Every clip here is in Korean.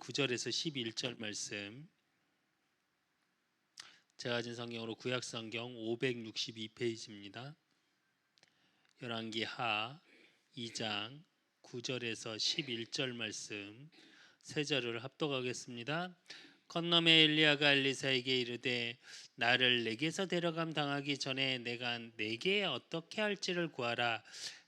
9절에서 11절 말씀, 제가 가진 성경으로 구약성경 562페이지입니다. 열왕기 하 2장 9절에서 11절 말씀 세 절을 합독하겠습니다. 건너매 엘리야가 엘리사에게 이르되 나를 내게서 데려감 당하기 전에 내가 내게 어떻게 할지를 구하라.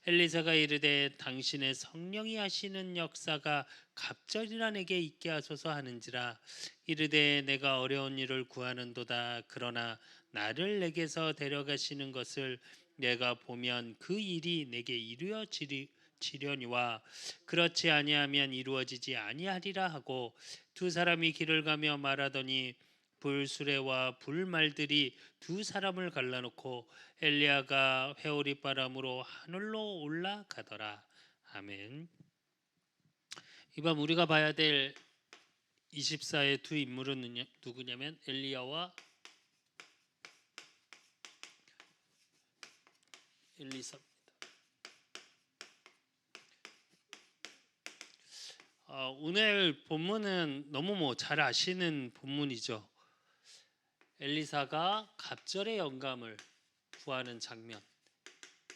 엘리사가 이르되 당신의 성령이 하시는 역사가 갑절이나 내게 있게 하소서 하는지라. 이르되 내가 어려운 일을 구하는도다. 그러나 나를 내게서 데려가시는 것을 내가 보면 그 일이 내게 이루어지려니와 그렇지 아니하면 이루어지지 아니하리라 하고 두 사람이 길을 가며 말하더니 불수레와 불말들이 두 사람을 갈라놓고 엘리야가 회오리 바람으로 하늘로 올라가더라. 아멘. 이번 우리가 봐야 될 24의 두 인물은 누구냐면 엘리야와 엘리사입니다. 오늘 본문은 너무 잘 아시는 본문이죠. 엘리사가 갑절의 영감을 구하는 장면.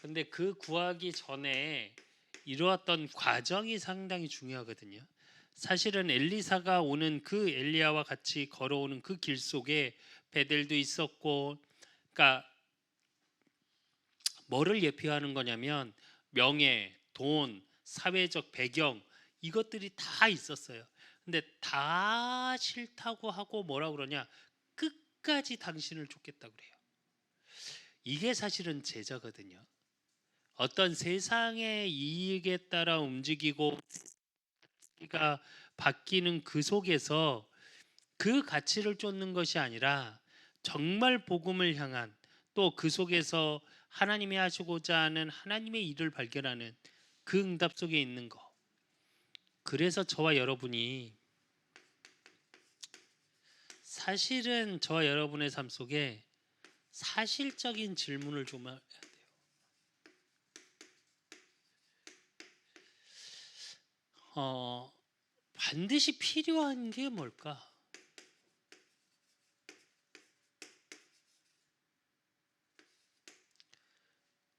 근데 그 구하기 전에 이루었던 과정이 상당히 중요하거든요. 사실은 엘리사가 오는 그 엘리야와 같이 걸어오는 그 길 속에 베델도 있었고, 그러니까 뭐를 예표하는 거냐면 명예, 돈, 사회적 배경 이것들이 다 있었어요. 근데 다 싫다고 하고 뭐라 그러냐? 끝까지 당신을 쫓겠다고 그래요. 이게 사실은 제자거든요. 어떤 세상의 이익에 따라 움직이고 가 바뀌는 그 속에서 그 가치를 쫓는 것이 아니라 정말 복음을 향한, 또 그 속에서 하나님이 하시고자 하는 하나님의 일을 발견하는 그 응답 속에 있는 거. 그래서 저와 여러분이, 사실은 저와 여러분의 삶 속에 사실적인 질문을 좀 해야 돼요. 반드시 필요한 게 뭘까?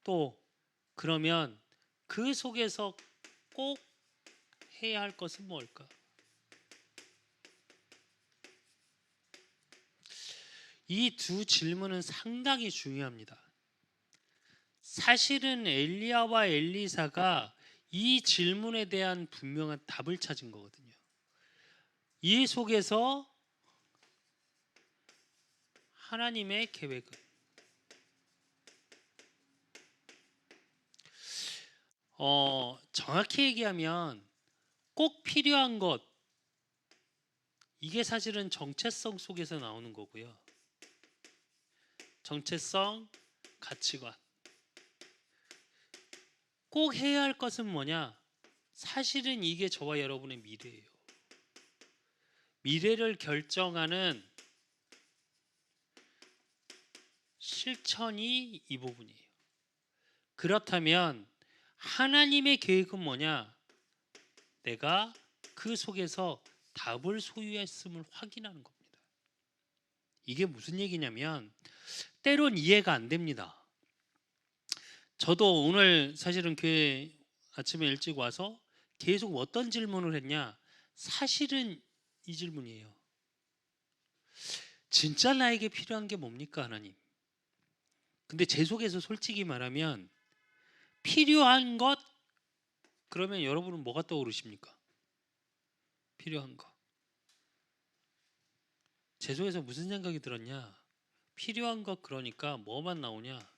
또 그러면 그 속에서 꼭 해야 할 것은 뭘까? 이 두 질문은 상당히 중요합니다. 사실은 엘리야와 엘리사가 이 질문에 대한 분명한 답을 찾은 거거든요. 이 속에서 하나님의 계획은, 정확히 얘기하면 꼭 필요한 것, 이게 사실은 정체성 속에서 나오는 거고요. 정체성, 가치관. 꼭 해야 할 것은 뭐냐? 사실은 이게 저와 여러분의 미래예요. 미래를 결정하는 실천이 이 부분이에요. 그렇다면 하나님의 계획은 뭐냐? 내가 그 속에서 답을 소유했음을 확인하는 겁니다. 이게 무슨 얘기냐면 때론 이해가 안 됩니다. 저도 오늘 사실은 교회 아침에 일찍 와서 계속 어떤 질문을 했냐? 사실은 이 질문이에요. 진짜 나에게 필요한 게 뭡니까, 하나님? 근데 제 속에서 솔직히 말하면 필요한 것, 그러면 여러분은 뭐가 떠오르십니까? 필요한 거. 제 속에서 무슨 생각이 들었냐? 필요한 것, 그러니까 뭐만 나오냐?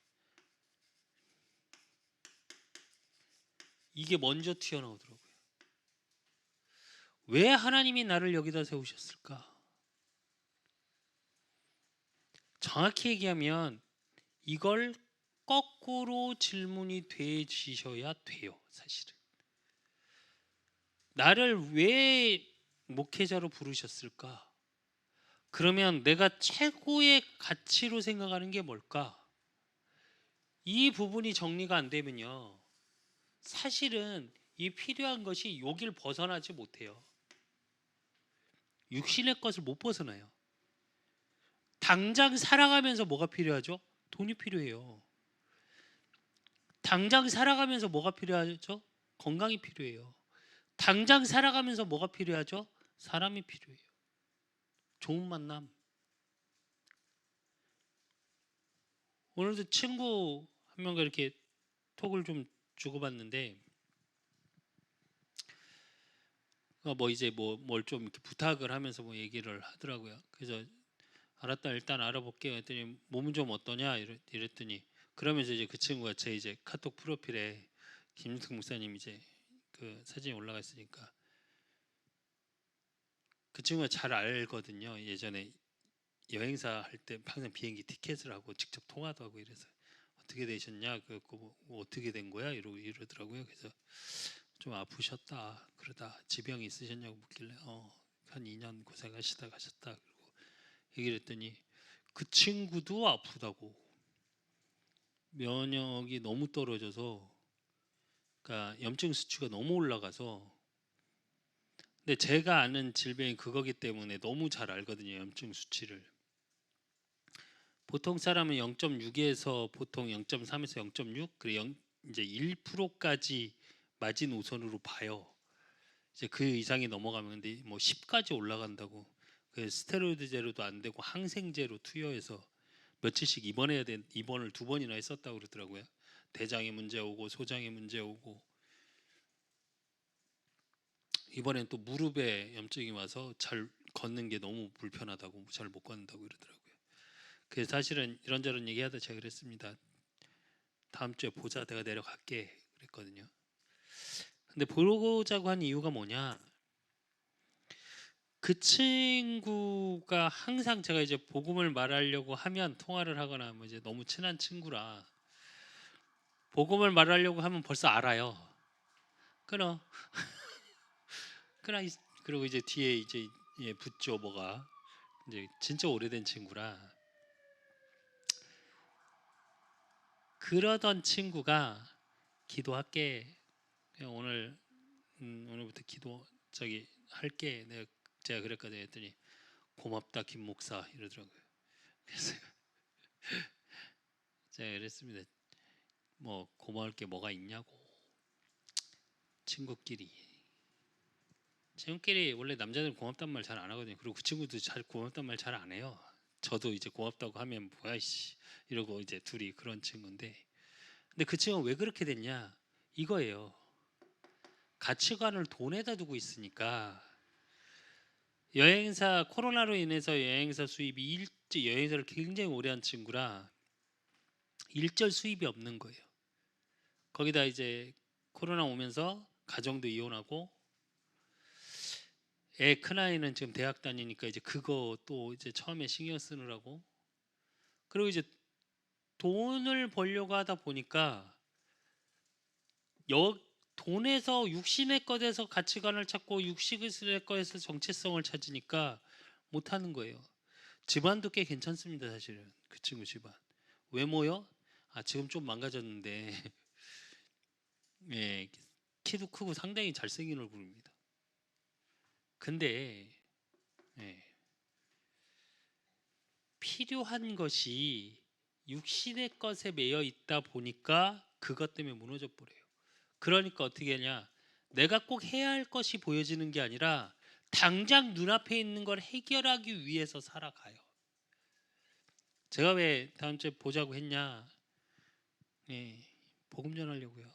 이게 먼저 튀어나오더라고요. 왜 하나님이 나를 여기다 세우셨을까? 정확히 얘기하면 이걸 거꾸로 질문이 되시셔야 돼요. 사실은 나를 왜 목회자로 부르셨을까? 그러면 내가 최고의 가치로 생각하는 게 뭘까? 이 부분이 정리가 안 되면요, 사실은 이 필요한 것이 여길 벗어나지 못해요. 육신의 것을 못 벗어나요. 당장 살아가면서 뭐가 필요하죠? 돈이 필요해요. 당장 살아가면서 뭐가 필요하죠? 건강이 필요해요. 당장 살아가면서 뭐가 필요하죠? 사람이 필요해요. 좋은 만남. 오늘도 친구 한 명과 이렇게 톡을 좀 주고받는데 뭐 이제 뭘 좀 이렇게 부탁을 하면서 뭐 얘기를 하더라고요. 그래서 알았다, 일단 알아볼게요 했더니 몸은 좀 어떠냐 이랬더니 그러면서 이제 그 친구가 제 이제 카톡 프로필에 김윤석 목사님 이제 그 사진이 올라가 있으니까 그 친구가 잘 알거든요. 예전에 여행사 할 때 항상 비행기 티켓을 하고 직접 통화도 하고 이래서 어떻게 되셨냐 뭐 어떻게 된 거야 이러더라고요. 그래서 좀 아프셨다 그러다 지병이 있으셨냐고 묻길래 한 2년 고생하시다 가셨다 그리고 얘기를 했더니 그 친구도 아프다고 면역이 너무 떨어져서 그러니까 염증 수치가 너무 올라가서 근데 제가 아는 질병이 그거기 때문에 너무 잘 알거든요. 염증 수치를 보통 사람은 0.6에서 보통 0.3에서 0.6 그리고 이제 1%까지 마지노선으로 봐요. 이제 그 이상이 넘어가면 근데 뭐 10까지 올라간다고. 그 스테로이드제로도 안 되고 항생제로 투여해서 며칠씩 입원을 2번이나 했었다고 그러더라고요. 대장에 문제 오고 소장에 문제 오고 이번엔 또 무릎에 염증이 와서 잘 걷는 게 너무 불편하다고 잘 못 걷는다고 그러더라고요. 그래서 사실은 이런저런 얘기하다 제가 그랬습니다. 다음 주에 보자 내가 내려갈게 그랬거든요. 근데 보자고 한 이유가 뭐냐? 그 친구가 항상 제가 이제 복음을 말하려고 하면 통화를 하거나 뭐 이제 너무 친한 친구라 복음을 말하려고 하면 벌써 알아요. 끊어. 끊어. 그리고 이제 뒤에 이제 붙죠 뭐가 이제 진짜 오래된 친구라 그러던 친구가 기도할게 오늘 오늘부터 기도 할게 제가 그랬거든요. 했더니 고맙다 김 목사 이러더라고요. 그래서 제가 그랬습니다. 뭐 고마울 게 뭐가 있냐고. 친구끼리 원래 남자들은 고맙단 말 잘 안 하거든요. 그리고 그 친구도 잘 고맙단 말 잘 안 해요. 저도 이제 고맙다고 하면 뭐야 씨 이러고 이제 둘이 그런 친구인데 근데 그 친구가 왜 그렇게 됐냐 이거예요. 가치관을 돈에다 두고 있으니까 여행사 코로나로 인해서 여행사 수입이 여행사를 굉장히 오래 한 친구라 일절 수입이 없는 거예요. 거기다 이제 코로나 오면서 가정도 이혼하고 애 큰아이는 지금 대학 다니니까 이제 그거 또 이제 처음에 신경 쓰느라고 그리고 이제 돈을 벌려고 하다 보니까 돈에서 육신의 것에서 가치관을 찾고 육신의 것에서 정체성을 찾으니까 못하는 거예요. 집안도 꽤 괜찮습니다 사실은 그 친구 집안 외모요? 지금 좀 망가졌는데 예, 키도 크고 상당히 잘생긴 얼굴입니다. 근데 예, 필요한 것이 육신의 것에 매여 있다 보니까 그것 때문에 무너져 버려요. 그러니까 어떻게 하냐? 내가 꼭 해야 할 것이 보여지는 게 아니라 당장 눈앞에 있는 걸 해결하기 위해서 살아가요. 제가 왜 다음 주에 보자고 했냐? 예, 복음 전하려고요.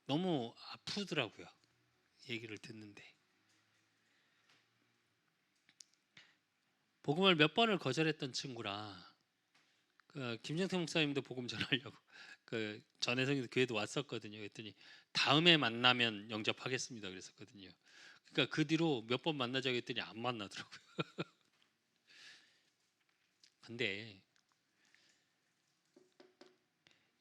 너무 아프더라고요. 얘기를 듣는데 복음을 몇 번을 거절했던 친구라 김정태 목사님도 복음 전하려고 그 전혜성이도 교회도 왔었거든요. 그랬더니 다음에 만나면 영접하겠습니다. 그랬었거든요. 그러니까 그 뒤로 몇 번 만나자고 했더니 안 만나더라고요. 근데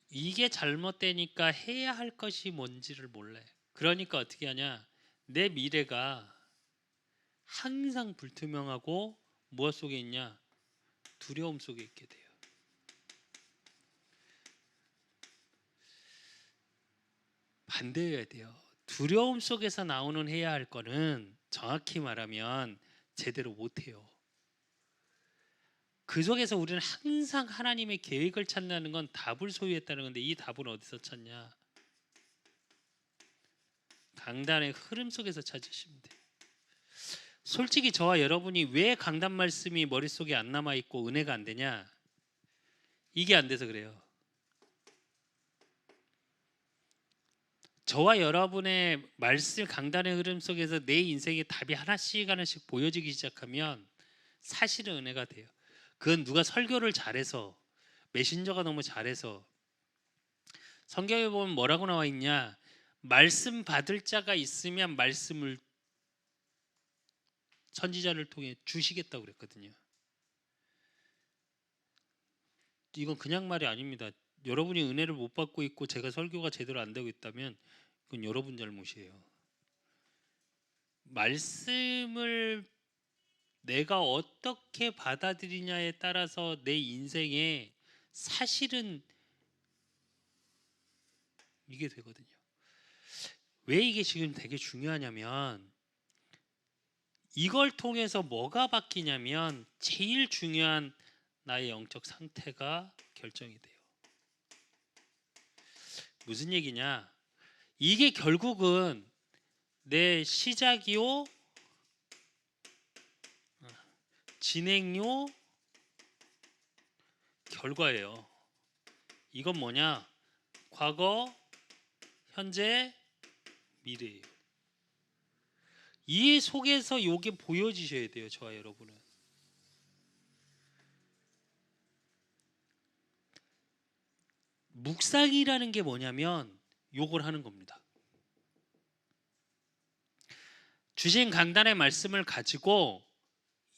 이게 잘못되니까 해야 할 것이 뭔지를 몰라요. 그러니까 어떻게 하냐? 내 미래가 항상 불투명하고 무엇 속에 있냐? 두려움 속에 있게 돼요. 반대해야 돼요. 두려움 속에서 나오는 해야 할 거는 정확히 말하면 제대로 못해요. 그 속에서 우리는 항상 하나님의 계획을 찾는 건 답을 소유했다는 건데, 이 답은 어디서 찾냐? 강단의 흐름 속에서 찾으시면 돼요. 솔직히 저와 여러분이 왜 강단 말씀이 머릿속에 안 남아있고 은혜가 안 되냐? 이게 안 돼서 그래요. 저와 여러분의 말씀 강단의 흐름 속에서 내 인생의 답이 하나씩 보여지기 시작하면 사실은 은혜가 돼요. 그건 누가 설교를 잘해서, 메신저가 너무 잘해서. 성경에 보면 뭐라고 나와 있냐? 말씀 받을 자가 있으면 말씀을 선지자를 통해 주시겠다고 그랬거든요. 이건 그냥 말이 아닙니다. 여러분이 은혜를 못 받고 있고 제가 설교가 제대로 안 되고 있다면 그건 여러분 잘못이에요. 말씀을 내가 어떻게 받아들이냐에 따라서 내 인생에 사실은 이게 되거든요. 왜 이게 지금 되게 중요하냐면, 이걸 통해서 뭐가 바뀌냐면 제일 중요한 나의 영적 상태가 결정이 돼요. 무슨 얘기냐? 이게 결국은 내 시작이요, 진행요, 결과예요. 이건 뭐냐? 과거, 현재, 미래예요. 이 속에서 요게 보여지셔야 돼요, 저와 여러분은. 묵상이라는 게 뭐냐면 요걸 하는 겁니다. 주신 강단의 말씀을 가지고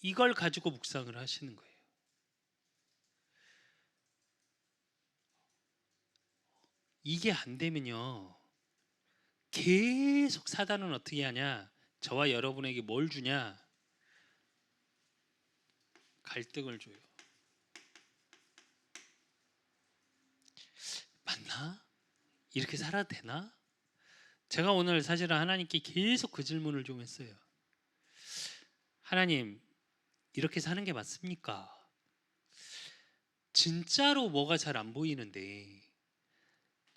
이걸 가지고 묵상을 하시는 거예요. 이게 안 되면요, 계속 사단은 어떻게 하냐? 저와 여러분에게 뭘 주냐? 갈등을 줘요. 맞나? 이렇게 살아도 되나? 제가 오늘 사실은 하나님께 계속 그 질문을 좀 했어요. 하나님, 이렇게 사는 게 맞습니까? 진짜로 뭐가 잘 안 보이는데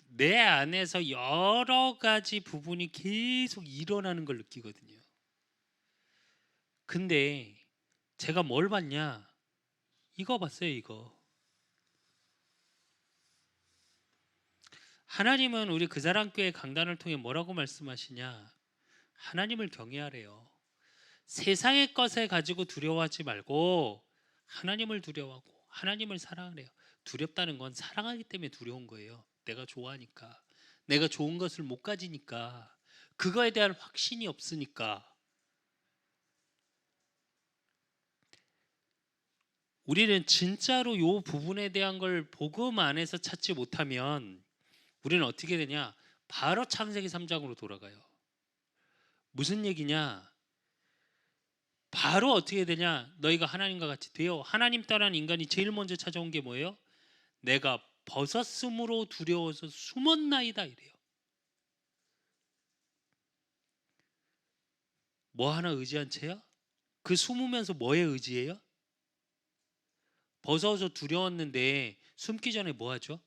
내 안에서 여러 가지 부분이 계속 일어나는 걸 느끼거든요. 근데 제가 뭘 봤냐? 이거 봤어요, 이거. 하나님은 우리 그 사람 교회 강단을 통해 뭐라고 말씀하시냐? 하나님을 경외하래요. 세상의 것에 가지고 두려워하지 말고 하나님을 두려워하고 하나님을 사랑하래요. 두렵다는 건 사랑하기 때문에 두려운 거예요. 내가 좋아하니까, 내가 좋은 것을 못 가지니까, 그거에 대한 확신이 없으니까. 우리는 진짜로 요 부분에 대한 걸 복음 안에서 찾지 못하면 우리는 어떻게 되냐? 바로 창세기 3장으로 돌아가요. 무슨 얘기냐? 바로 어떻게 되냐? 너희가 하나님과 같이 되어. 하나님 따라하는 인간이 제일 먼저 찾아온 게 뭐예요? 내가 벗었으므로 두려워서 숨었나이다 이래요. 뭐 하나 의지한 채야? 그 숨으면서 뭐에 의지해요? 벗어서 두려웠는데 숨기 전에 뭐 하죠?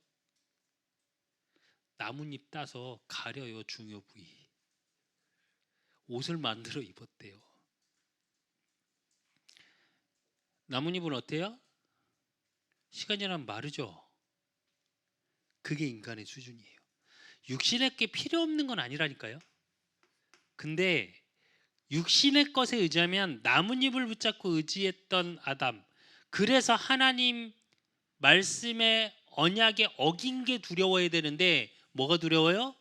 나뭇잎 따서 가려요. 중요 부위. 옷을 만들어 입었대요. 나뭇잎은 어때요? 시간이 지나면 마르죠. 그게 인간의 수준이에요. 육신의 게 필요 없는 건 아니라니까요. 근데 육신의 것에 의지하면 나뭇잎을 붙잡고 의지했던 아담, 그래서 하나님 말씀의 언약에 어긴 게 두려워야 되는데 뭐가 두려워요?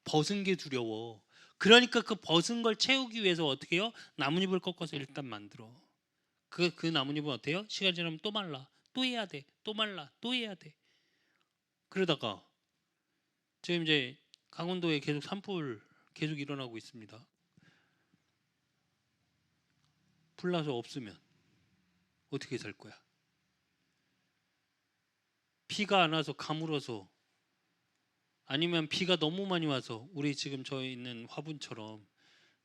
벗은 게 두려워. 그러니까 그 벗은 걸 채우기 위해서 어떻게 해요? 나뭇잎을 꺾어서 일단 만들어. 그 나뭇잎은 어때요? 시간 지나면 또 말라. 또 해야 돼. 또 말라. 또 해야 돼. 그러다가 지금 이제 강원도에 계속 산불 계속 일어나고 있습니다. 불 나서 없으면 어떻게 살 거야? 비가 안 와서 가물어서, 아니면 비가 너무 많이 와서 우리 지금 저 있는 화분처럼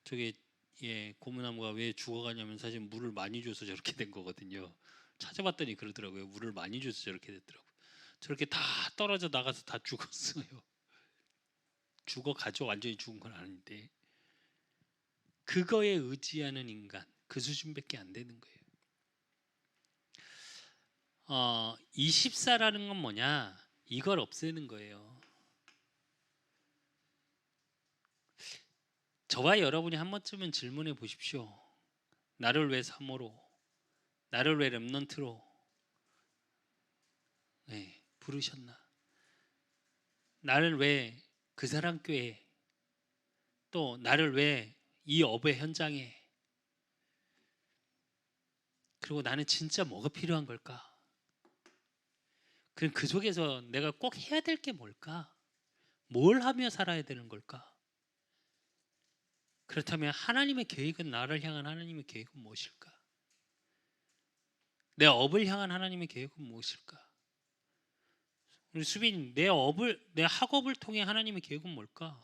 저게 고무나무가 왜 죽어가냐면 사실 물을 많이 줘서 저렇게 된 거거든요. 찾아봤더니 그러더라고요. 물을 많이 줘서 저렇게 됐더라고요. 저렇게 다 떨어져 나가서 다 죽었어요. 죽어가죠. 완전히 죽은 건 아닌데 그거에 의지하는 인간 그 수준밖에 안 되는 거예요. 24라는 건 뭐냐? 이걸 없애는 거예요. 저와 여러분이 한 번쯤은 질문해 보십시오. 나를 왜 3호로, 나를 왜 렘넌트로 부르셨나? 나를 왜 그 사랑 교회, 또 나를 왜 이 업의 현장에, 그리고 나는 진짜 뭐가 필요한 걸까? 그럼 그 속에서 내가 꼭 해야 될 게 뭘까? 뭘 하며 살아야 되는 걸까? 그렇다면 하나님의 계획은, 나를 향한 하나님의 계획은 무엇일까? 내 업을 향한 하나님의 계획은 무엇일까? 우리 수빈, 내 학업을 통해 하나님의 계획은 뭘까?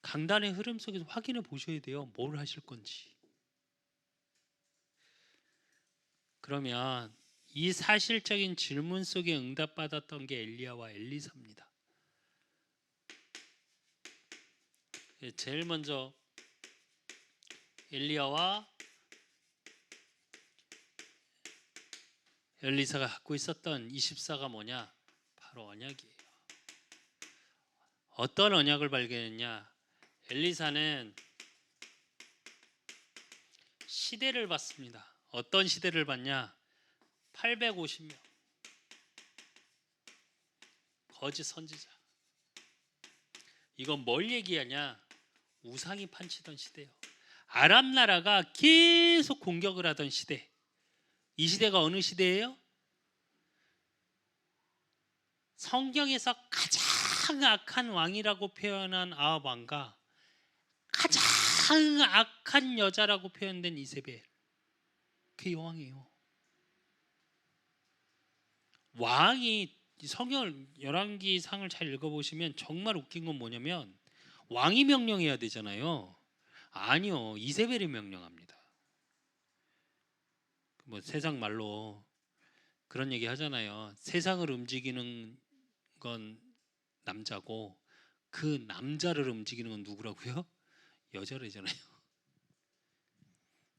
강단의 흐름 속에서 확인해 보셔야 돼요. 뭘 하실 건지. 그러면 이 사실적인 질문 속에 응답받았던 게 엘리야와 엘리사입니다. 제일 먼저 엘리야와 엘리사가 갖고 있었던 24가 뭐냐? 바로 언약이에요. 어떤 언약을 발견했냐? 엘리사는 시대를 봤습니다. 어떤 시대를 봤냐? 850명 거짓 선지자. 이건 뭘 얘기하냐? 우상이 판치던 시대예요. 아람 나라가 계속 공격을 하던 시대. 이 시대가 어느 시대예요? 성경에서 가장 악한 왕이라고 표현한 아합 왕과 가장 악한 여자라고 표현된 이세벨, 그 여왕이에요. 왕이 성경 열왕기상을 잘 읽어보시면 정말 웃긴 건 뭐냐면 왕이 명령해야 되잖아요. 아니요, 이세벨이 명령합니다. 뭐 세상 말로 그런 얘기 하잖아요. 세상을 움직이는 건 남자고 그 남자를 움직이는 건 누구라고요? 여자래잖아요.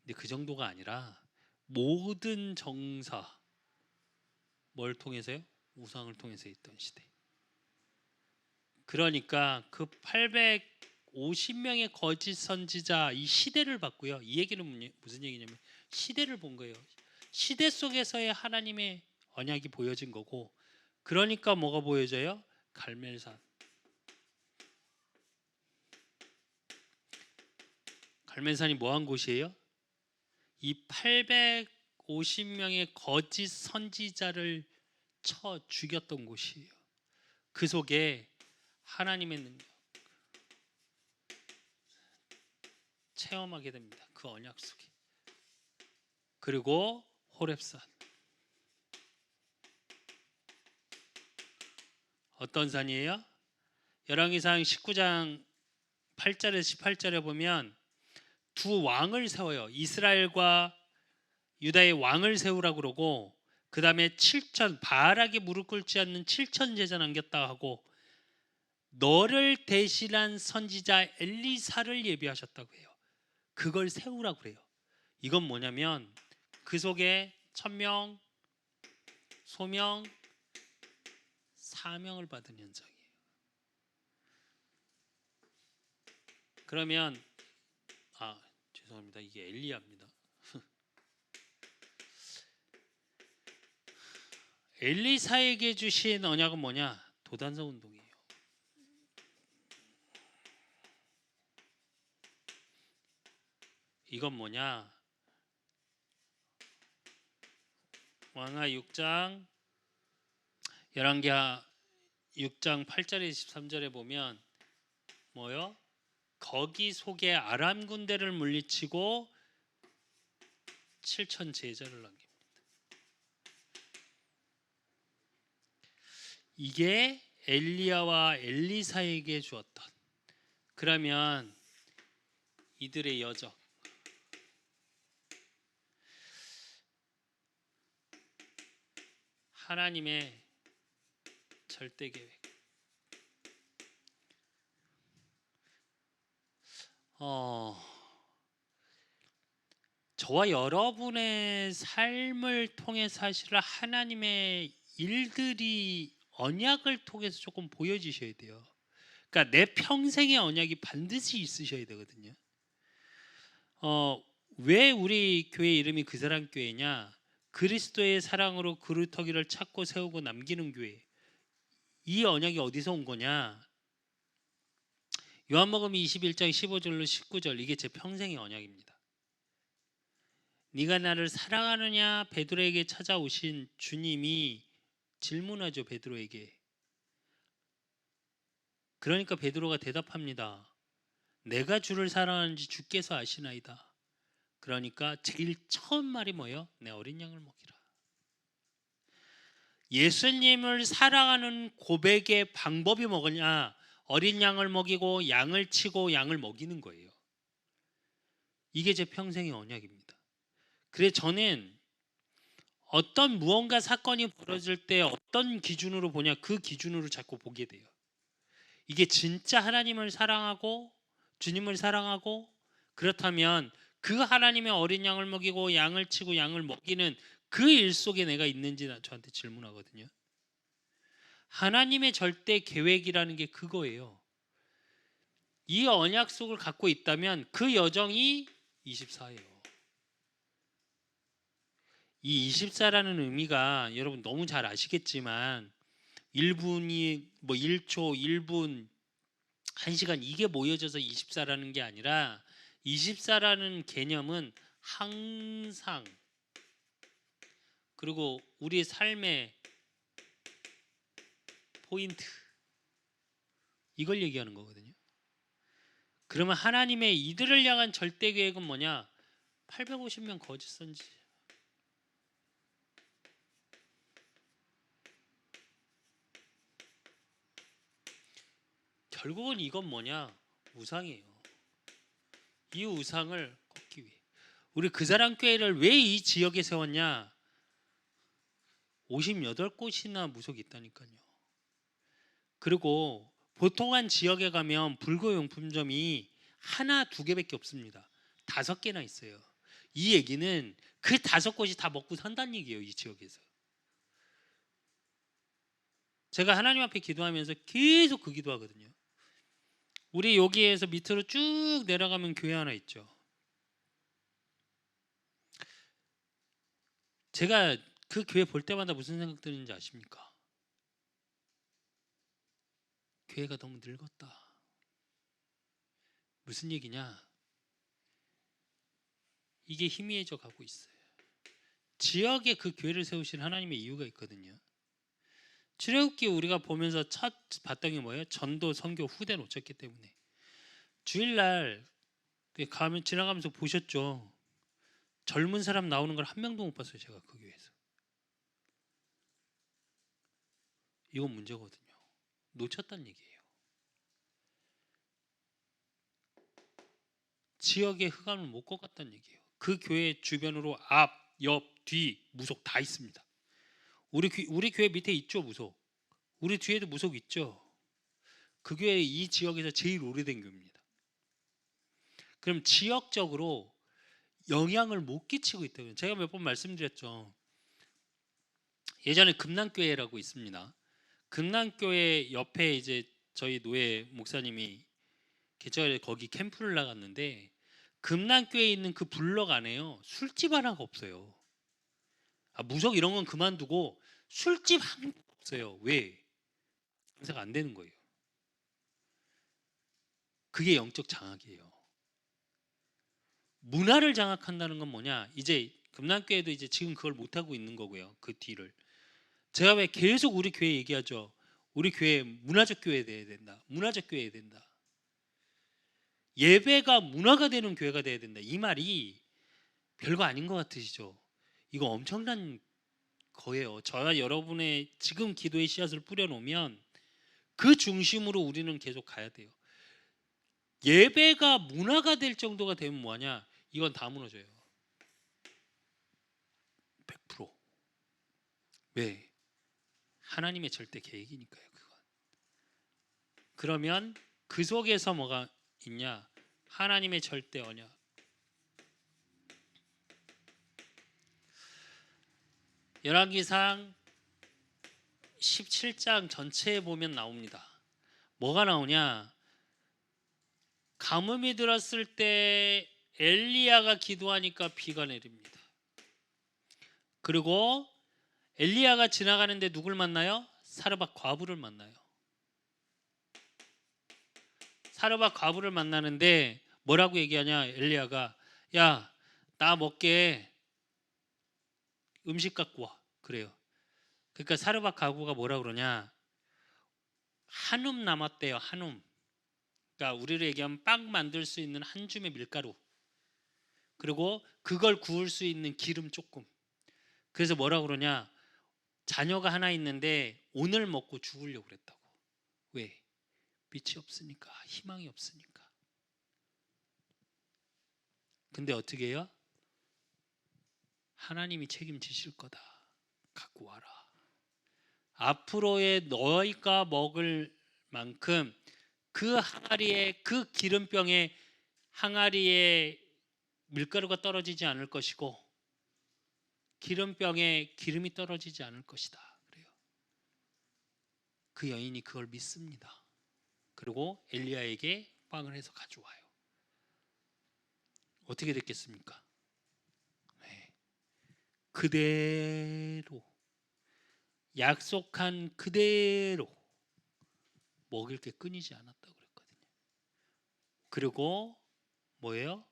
근데 그 정도가 아니라 모든 정사, 뭘 통해서요? 우상을 통해서 있던 시대. 그러니까 그 850명의 거짓 선지자, 이 시대를 봤고요. 이 얘기는 무슨 얘기냐면 시대를 본 거예요. 시대 속에서의 하나님의 언약이 보여진 거고, 그러니까 뭐가 보여져요? 갈멜산. 갈멜산이 뭐한 곳이에요? 이 850명의 거짓 선지자를 쳐 죽였던 곳이에요. 그 속에 하나님의 능력 체험하게 됩니다. 그 언약 속에. 그리고 호렙산. 어떤 산이에요? 열왕기상 19장 8절에서 18절에 보면 두 왕을 세워요. 이스라엘과 유다의 왕을 세우라고 그러고, 그 다음에 7천, 바알에게 무릎 꿇지 않는 7천 제자 남겼다 하고, 너를 대신한 선지자 엘리사를 예비하셨다고 해요. 그걸 세우라고 그래요. 이건 뭐냐면 그 속에 천명, 소명, 사명을 받은 현장이에요. 그러면 죄송합니다. 이게 엘리야입니다. 엘리사에게 주신 언약은 뭐냐? 도단성 운동이에요. 이건 뭐냐? 왕하 6장, 열왕기하 6장 8절에 13절에 보면 뭐요? 거기 속에 아람 군대를 물리치고 7천 제자를 남깁니다. 이게 엘리야와 엘리사에게 주었던, 그러면 이들의 여정, 하나님의 절대 계획. 저와 여러분의 삶을 통해 사실 하나님의 일들이 언약을 통해서 조금 보여지셔야 돼요. 그러니까 내 평생의 언약이 반드시 있으셔야 되거든요. 왜 우리 교회 이름이 그 사람 교회냐? 그리스도의 사랑으로 그루터기를 찾고 세우고 남기는 교회. 이 언약이 어디서 온 거냐? 요한복음 21장 15절로 19절, 이게 제 평생의 언약입니다. 네가 나를 사랑하느냐? 베드로에게 찾아오신 주님이 질문하죠, 베드로에게. 그러니까 베드로가 대답합니다. 내가 주를 사랑하는지 주께서 아시나이다. 그러니까 제일 처음 말이 뭐예요? 내 어린 양을 먹이라. 예수님을 사랑하는 고백의 방법이 뭐냐? 어린 양을 먹이고 양을 치고 양을 먹이는 거예요. 이게 제 평생의 언약입니다. 그래서 저는 어떤 무언가 사건이 벌어질 때 어떤 기준으로 보냐, 그 기준으로 자꾸 보게 돼요. 이게 진짜 하나님을 사랑하고 주님을 사랑하고, 그렇다면 그 하나님의 어린 양을 먹이고 양을 치고 양을 먹이는 그 일 속에 내가 있는지 저한테 질문하거든요. 하나님의 절대 계획이라는 게 그거예요. 이 언약 속을 갖고 있다면 그 여정이 24예요. 이 24라는 의미가 여러분 너무 잘 아시겠지만 1분이 뭐 1초, 1분, 1시간 이게 모여져서 24라는 게 아니라 24라는 개념은 항상, 그리고 우리의 삶의 포인트, 이걸 얘기하는 거거든요. 그러면 하나님의 이들을 향한 절대 계획은 뭐냐? 850명 거짓 선지. 결국은 이건 뭐냐? 우상이에요. 이 우상을 꺾기 위해 우리 그 사람 교회를 왜 이 지역에 세웠냐? 58곳이나 무속이 있다니까요. 그리고 보통 한 지역에 가면 불교용품점이 하나 두 개밖에 없습니다. 5개나 있어요. 이 얘기는 그 5곳이 다 먹고 산다는 얘기예요. 이 지역에서. 제가 하나님 앞에 기도하면서 계속 그 기도하거든요. 우리 여기에서 밑으로 쭉 내려가면 교회 하나 있죠. 제가 그 교회 볼 때마다 무슨 생각 드는지 아십니까? 교회가 너무 늙었다. 무슨 얘기냐? 이게 희미해져 가고 있어요. 지역에 그 교회를 세우신 하나님의 이유가 있거든요. 출애굽기 우리가 보면서 첫 봤던 게 뭐예요? 전도, 선교, 후대 놓쳤기 때문에. 주일날 가면 지나가면서 보셨죠? 젊은 사람 나오는 걸 한 명도 못 봤어요. 제가 그 교회에서. 이건 문제거든요. 놓쳤다는 얘기예요. 지역의 흑암을 못 꺾었다는 얘기예요. 그 교회 주변으로 앞, 옆, 뒤 무속 다 있습니다. 우리 교회 밑에 있죠, 무속. 우리 뒤에도 무속 있죠. 그 교회 이 지역에서 제일 오래된 교회입니다. 그럼 지역적으로 영향을 못 끼치고 있다고요. 제가 몇 번 말씀드렸죠. 예전에 금남교회라고 있습니다. 금남교회 옆에 이제 저희 노예 목사님이 개척에 거기 캠프를 나갔는데 금남교회에 있는 그 블럭 안에요. 술집 하나가 없어요. 무속 이런 건 그만두고 술집 하나가 없어요. 왜? 장사가 안 되는 거예요. 그게 영적 장악이에요. 문화를 장악한다는 건 뭐냐? 이제 금남교회도 이제 지금 그걸 못 하고 있는 거고요. 그 뒤를 제가 왜 계속 우리 교회 얘기하죠. 우리 교회 문화적 교회 돼야 된다. 문화적 교회 된다. 예배가 문화가 되는 교회가 돼야 된다. 이 말이 별거 아닌 것 같으시죠? 이거 엄청난 거예요. 저와 여러분의 지금 기도의 씨앗을 뿌려놓으면 그 중심으로 우리는 계속 가야 돼요. 예배가 문화가 될 정도가 되면 뭐하냐? 이건 다 무너져요. 100%. 왜? 하나님의 절대 계획이니까요. 그건. 그러면 그 속에서 뭐가 있냐? 하나님의 절대 언약. 열왕기상 17장 전체에 보면 나옵니다. 뭐가 나오냐? 가뭄이 들었을 때 엘리야가 기도하니까 비가 내립니다. 그리고 엘리야가 지나가는데 누굴 만나요? 사르밧 과부를 만나요. 사르밧 과부를 만나는데 뭐라고 얘기하냐? 엘리야가 야, 나 먹게 음식 갖고 와. 그래요. 그러니까 사르밧 과부가 뭐라 그러냐? 한움 남았대요. 한움. 그러니까 우리로 얘기하면 빵 만들 수 있는 한 줌의 밀가루. 그리고 그걸 구울 수 있는 기름 조금. 그래서 뭐라 그러냐? 자녀가 하나 있는데 오늘 먹고 죽으려고 그랬다고. 왜? 빛이 없으니까, 희망이 없으니까. 근데 어떻게 해요? 하나님이 책임지실 거다. 갖고 와라. 앞으로의 너희가 먹을 만큼 그 항아리에, 그 기름병에 항아리에 밀가루가 떨어지지 않을 것이고 기름병에 기름이 떨어지지 않을 것이다. 그래요. 그 여인이 그걸 믿습니다. 그리고 엘리야에게 빵을 해서 가져와요. 어떻게 됐겠습니까? 네. 그대로 약속한 그대로 먹을 게 끊이지 않았다고 그랬거든요. 그리고 뭐예요?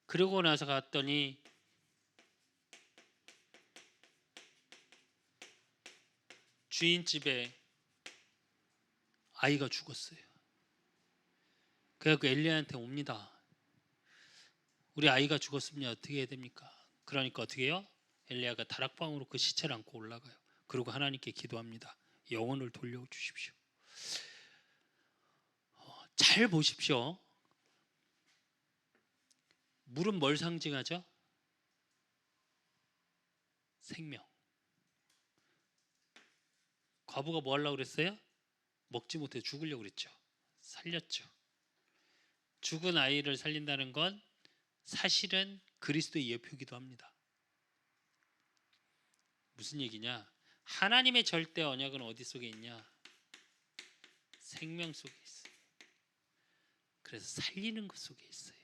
그러고 나서 갔더니 주인집에 아이가 죽었어요. 그래서 엘리야한테 옵니다. 우리 아이가 죽었으면 어떻게 해야 됩니까? 그러니까 어떻게 해요? 엘리야가 다락방으로 그 시체를 안고 올라가요. 그리고 하나님께 기도합니다. 영혼을 돌려주십시오. 잘 보십시오. 물은 뭘 상징하죠? 생명. 과부가 뭐 하려고 그랬어요? 먹지 못해 죽으려고 그랬죠. 살렸죠. 죽은 아이를 살린다는 건 사실은 그리스도의 예표이기도 합니다. 무슨 얘기냐? 하나님의 절대 언약은 어디 속에 있냐? 생명 속에 있어요. 그래서 살리는 것 속에 있어요.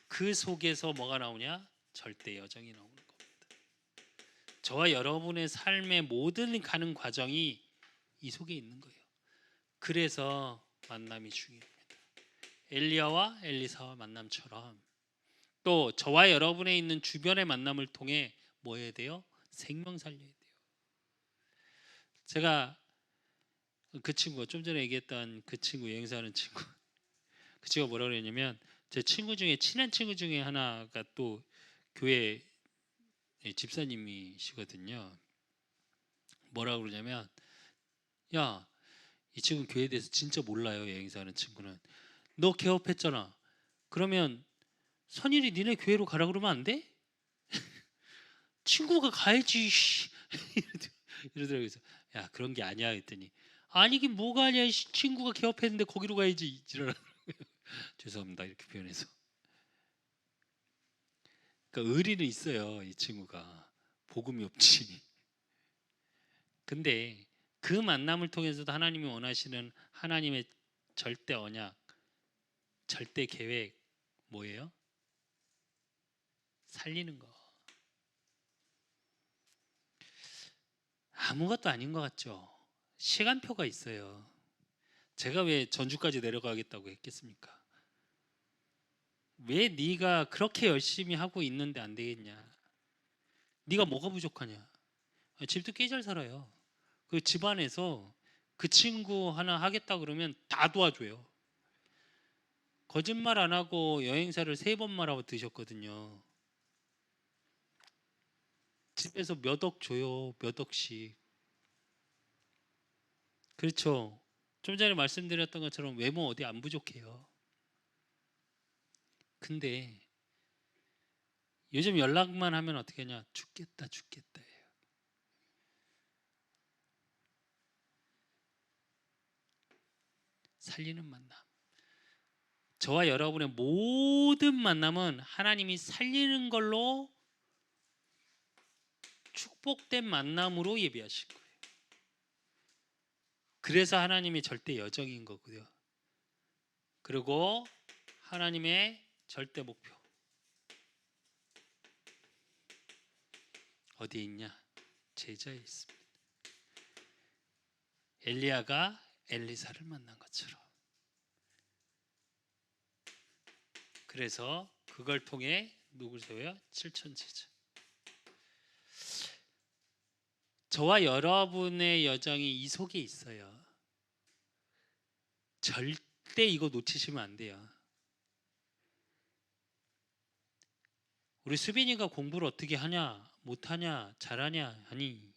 그 속에서 뭐가 나오냐? 절대 여정이 나오는 겁니다. 저와 여러분의 삶의 모든 가는 과정이 이 속에 있는 거예요. 그래서 만남이 중요합니다. 엘리야와 엘리사와 만남처럼 또 저와 여러분의 있는 주변의 만남을 통해 뭐 해야 돼요? 생명 살려야 돼요. 제가 그 친구 좀 전에 얘기했던 그 친구 여행사하는 친구 그 친구가 뭐라 그랬냐면 제 친구 중에 친한 친구 중에 하나가 또 교회 집사님이시거든요. 뭐라 그러냐면 야, 이 친구 교회에 대해서 진짜 몰라요. 여행사하는 친구는. 너 개업했잖아. 그러면 선일이 니네 교회로 가라 그러면 안 돼? 친구가 가야지. 이러더라고요. 그래서 야, 그런 게 아니야 했더니 아니긴 뭐가 아니야. 친구가 개업했는데 거기로 가야지. 이러더라고요. 죄송합니다. 이렇게 표현해서. 그러니까 의리는 있어요. 이 친구가. 복음이 없지. 근데 그 만남을 통해서도 하나님이 원하시는 하나님의 절대 언약, 절대 계획 뭐예요? 살리는 거. 아무것도 아닌 것 같죠. 시간표가 있어요. 제가 왜 전주까지 내려가겠다고 했겠습니까? 왜 네가 그렇게 열심히 하고 있는데 안 되겠냐? 네가 뭐가 부족하냐? 집도 꽤 잘 살아요. 그 집안에서 그 친구 하나 하겠다 그러면 다 도와줘요. 거짓말 안 하고 여행사를 3번 말하고 드셨거든요. 집에서 몇 억 줘요. 몇 억씩. 그렇죠. 좀 전에 말씀드렸던 것처럼 외모 어디 안 부족해요. 근데 요즘 연락만 하면 어떻게 하냐? 죽겠다 죽겠다 해요. 살리는 만남. 저와 여러분의 모든 만남은 하나님이 살리는 걸로 축복된 만남으로 예비하신 거예요. 그래서 하나님이 절대 여정인 거고요. 그리고 하나님의 절대 목표 어디에 있냐? 제자에 있습니다. 엘리야가 엘리사를 만난 것처럼. 그래서 그걸 통해 누굴 세워요? 7천 제자. 저와 여러분의 여정이 이 속에 있어요. 절대 이거 놓치시면 안 돼요. 우리 수빈이가 공부를 어떻게 하냐, 못하냐, 잘하냐, 아니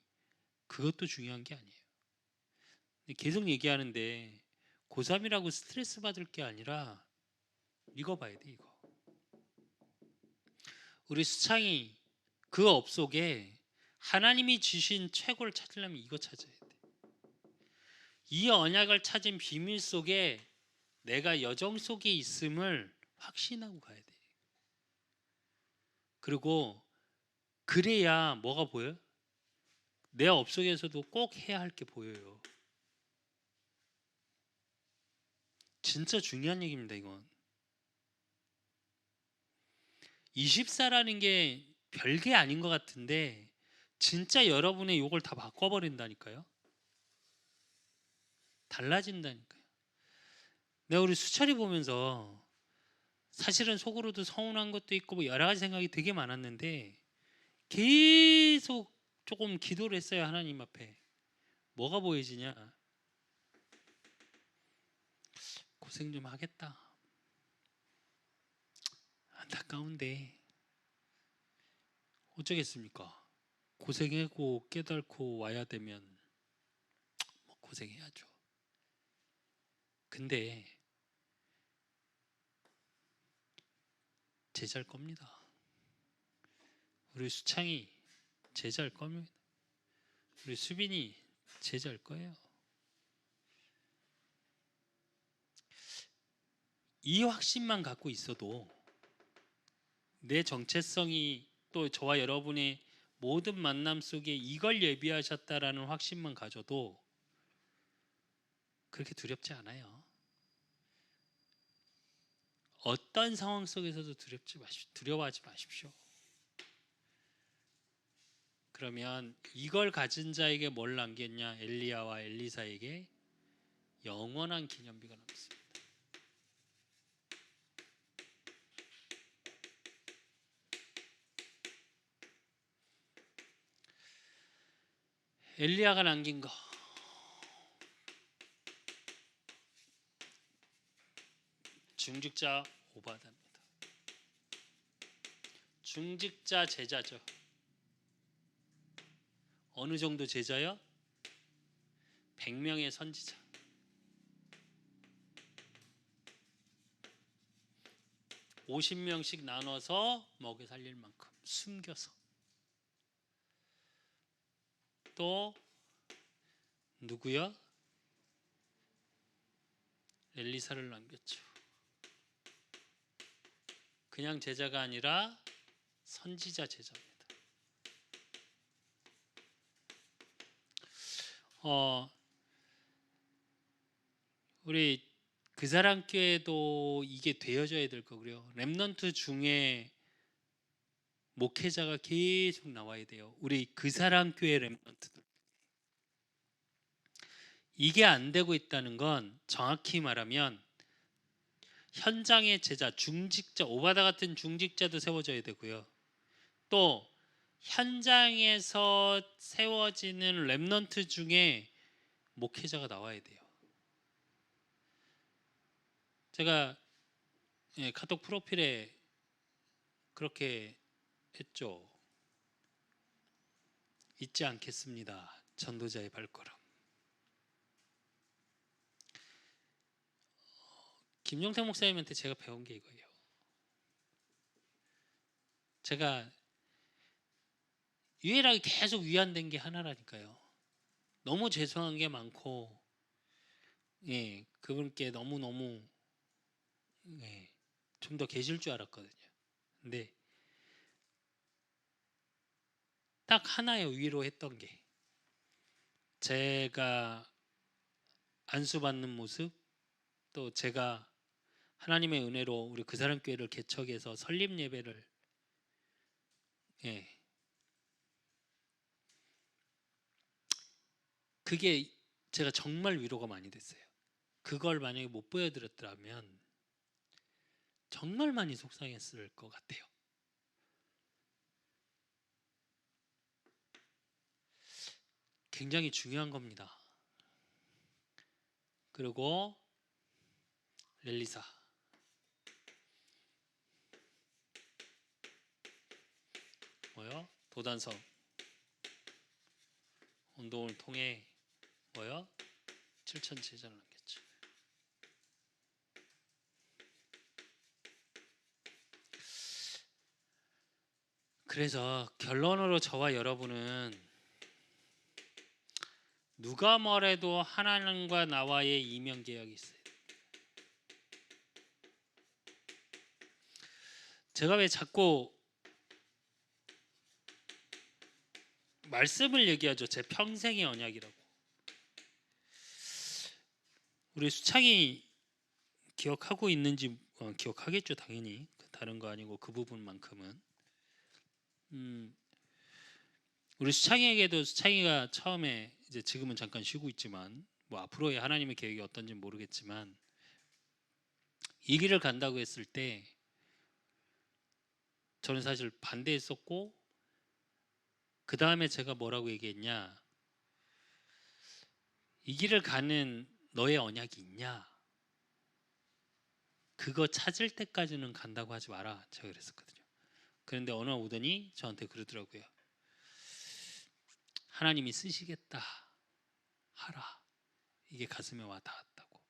그것도 중요한 게 아니에요. 계속 얘기하는데 고3이라고 스트레스 받을 게 아니라 이거 봐야 돼. 이거. 우리 수창이 그 업 속에 하나님이 주신 최고를 찾으려면 이거 찾아야 돼. 이 언약을 찾은 비밀 속에 내가 여정 속에 있음을 확신하고 가야 돼. 그리고 그래야 뭐가 보여요? 내 업 속에서도 꼭 해야 할 게 보여요. 진짜 중요한 얘기입니다. 이건 24라는 게 별게 아닌 것 같은데 진짜 여러분의 욕을 다 바꿔버린다니까요. 달라진다니까요. 내가 우리 수철이 보면서 사실은 속으로도 서운한 것도 있고 뭐 여러 가지 생각이 되게 많았는데 계속 조금 기도를 했어요. 하나님 앞에. 뭐가 보여지냐? 고생 좀 하겠다. 안타까운데 어쩌겠습니까? 고생하고 깨닫고 와야 되면 뭐 고생해야죠. 근데 제자일 겁니다. 우리 수창이 제자일 겁니다. 우리 수빈이 제자일 거예요. 이 확신만 갖고 있어도 내 정체성이 또 저와 여러분의 모든 만남 속에 이걸 예비하셨다라는 확신만 가져도 그렇게 두렵지 않아요. 어떤 상황 속에서도 두려워하지 마십시오. 그러면 이걸 가진 자에게 뭘 남겼냐? 엘리야와 엘리사에게 영원한 기념비가 남습니다. 엘리야가 남긴 거 중직자 오바다입니다. 중직자 제자죠. 어느 정도 제자요? 100명의 선지자. 50명씩 나눠서 먹여 살릴 만큼 숨겨서. 또 누구요? 엘리사를 남겼죠. 그냥 제자가 아니라 선지자 제자입니다. 우리 그 사람 교회도 이게 되어져야 될 거고요. 렘넌트 중에 목회자가 계속 나와야 돼요. 우리 그 사람 교회 렘넌트들. 이게 안 되고 있다는 건 정확히 말하면 현장의 제자, 중직자, 오바다 같은 중직자도 세워져야 되고요. 또 현장에서 세워지는 렘넌트 중에 목회자가 나와야 돼요. 제가 예, 카톡 프로필에 그렇게 했죠. 잊지 않겠습니다. 전도자의 발걸음. 김용태 목사님한테 제가 배운 게 이거예요. 제가 유일하게 계속 위안된 게 하나라니까요. 너무 죄송한 게 많고, 예, 그분께 너무 예, 좀 더 계실 줄 알았거든요. 근데 딱 하나의 위로했던 게, 제가 안수받는 모습, 또 제가 하나님의 은혜로 우리 그 사람 교회를 개척해서 설립 예배를, 예, 그게 제가 정말 위로가 많이 됐어요. 그걸 만약에 못 보여드렸더라면 정말 많이 속상했을 것 같아요. 굉장히 중요한 겁니다. 그리고 렐리사, 뭐요? 도단성 운동을 통해 뭐요? 7천 제자를 남겼죠. 그래서 결론으로 저와 여러분은 누가 뭐래도 하나님과 나와의 이면 계약이 있어요. 제가 왜 자꾸 말씀을 얘기하죠? 제 평생의 언약이라고. 우리 수창이 기억하고 있는지 기억하겠죠, 당연히. 다른 거 아니고 그 부분만큼은. 우리 수창이에게도, 수창이가 처음에, 이제 지금은 잠깐 쉬고 있지만 뭐 앞으로의 하나님의 계획이 어떤지 모르겠지만, 이 길을 간다고 했을 때 저는 사실 반대했었고, 그 다음에 제가 뭐라고 얘기했냐, 이 길을 가는 너의 언약이 있냐, 그거 찾을 때까지는 간다고 하지 마라, 제가 그랬었거든요. 그런데 어느 날 오더니 저한테 그러더라고요. 하나님이 쓰시겠다 하라. 이게 가슴에 와 닿았다고.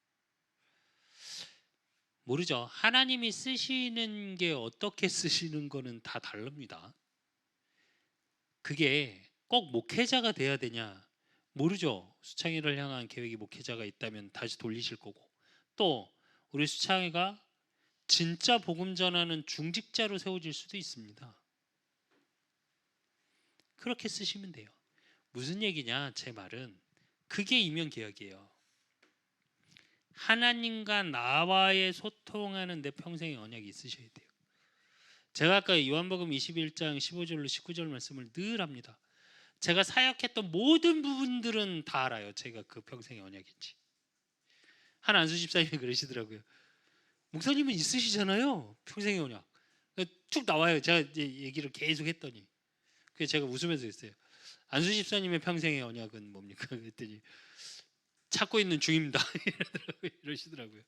모르죠. 하나님이 쓰시는 게 어떻게 쓰시는 거는 다 다릅니다. 그게 꼭 목회자가 돼야 되냐, 모르죠. 수창이를 향한 계획이 목회자가 있다면 다시 돌리실 거고, 또 우리 수창이가 진짜 복음 전하는 중직자로 세워질 수도 있습니다. 그렇게 쓰시면 돼요. 무슨 얘기냐, 제 말은 그게 이면계약이에요. 하나님과 나와의 소통하는 내 평생의 언약이 있으셔야 돼요. 제가 아까 요한복음 21장 15절로 19절 말씀을 늘 합니다. 제가 사역했던 모든 부분들은 다 알아요. 제가 그 평생의 언약인지. 한 안수 집사님이 그러시더라고요. 목사님은 있으시잖아요, 평생의 언약. 쭉 나와요. 제가 이제 얘기를 계속 했더니, 그래서 제가 웃으면서 했어요. 안수 집사님의 평생의 언약은 뭡니까? 그랬더니 찾고 있는 중입니다. 이러시더라고요.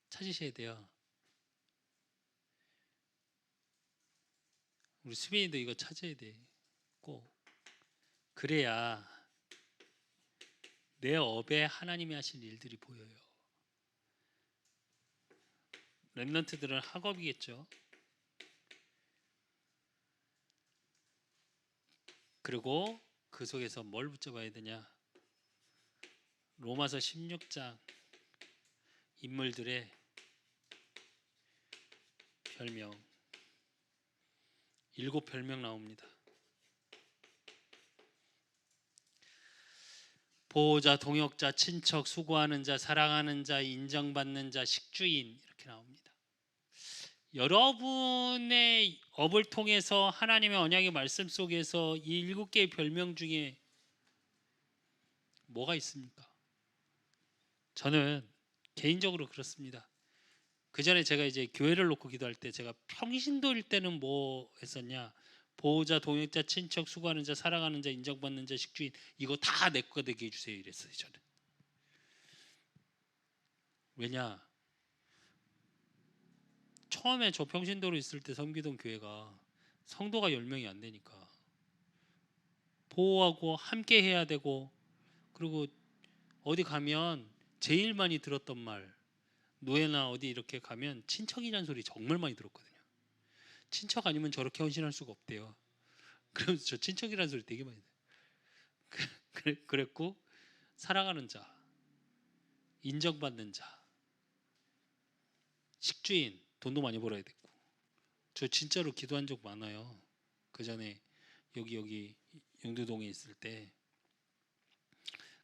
찾으셔야 돼요. 우리 수빈이도 이거 찾아야 돼. 꼭. 그래야 내 업에 하나님이 하신 일들이 보여요. 렘넌트들은 학업이겠죠. 그리고 그 속에서 뭘 붙잡아야 되냐? 로마서 16장 인물들의 별명, 7별명 나옵니다. 보호자, 동역자, 친척, 수고하는 자, 사랑하는 자, 인정받는 자, 식주인, 이렇게 나옵니다. 여러분의 업을 통해서 하나님의 언약의 말씀 속에서 이 7개의 별명 중에 뭐가 있습니까? 저는 개인적으로 그렇습니다. 그 전에 제가 이제 교회를 놓고 기도할 때, 제가 평신도일 때는 뭐 했었냐, 보호자, 동역자, 친척, 수고하는 자, 사랑하는 자, 인정받는 자, 식주인, 이거 다 내 거 되게 해주세요 이랬어요. 저는. 왜냐, 처음에 저 평신도로 있을 때 섬기던 교회가 성도가 10명이 안 되니까 보호하고 함께 해야 되고, 그리고 어디 가면 제일 많이 들었던 말, 노예나 어디 이렇게 가면 친척이라는 소리 정말 많이 들었거든요. 친척 아니면 저렇게 헌신할 수가 없대요. 그래서 저 친척이라는 소리 되게 많이 들어요. 그랬고, 사랑하는 자, 인정받는 자, 식주인, 돈도 많이 벌어야 됐고. 저 진짜로 기도한 적 많아요. 그 전에 여기 영도동에 있을 때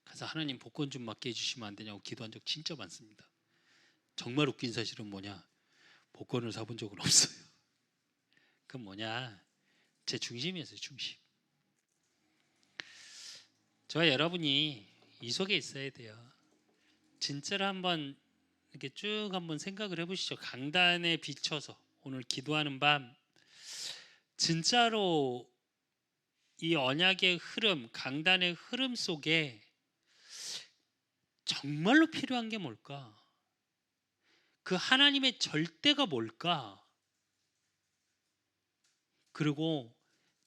가서 하나님 복권 좀 맡게 해주시면 안 되냐고 기도한 적 진짜 많습니다. 정말 웃긴 사실은 뭐냐, 복권을 사본 적은 없어요. 그건 뭐냐, 제 중심이었어요. 중심. 저와 여러분이 이 속에 있어야 돼요. 진짜로 한번 이렇게 쭉 한번 생각을 해보시죠. 강단에 비춰서 오늘 기도하는 밤, 진짜로 이 언약의 흐름, 강단의 흐름 속에 정말로 필요한 게 뭘까? 그 하나님의 절대가 뭘까? 그리고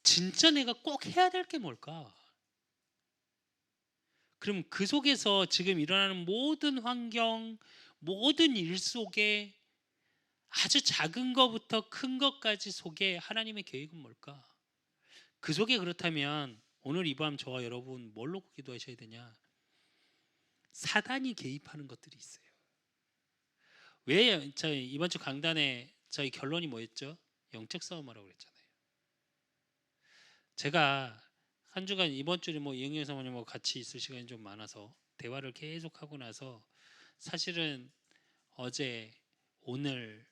진짜 내가 꼭 해야 될 게 뭘까? 그럼 그 속에서 지금 일어나는 모든 환경, 모든 일 속에 아주 작은 것부터 큰 것까지 속에 하나님의 계획은 뭘까? 그 속에 그렇다면 오늘 이 밤 저와 여러분 뭘 놓고 기도하셔야 되냐? 사단이 개입하는 것들이 있어요. 왜 저희 이번 주 강단에 저희 결론이 뭐였죠? 영적 싸움하라고 그랬잖아요. 제가 한 주간 이번 주에 뭐 이영경 사모님하고 같이 있을 시간이 좀 많아서 대화를 계속 하고 나서 사실은 어제 오늘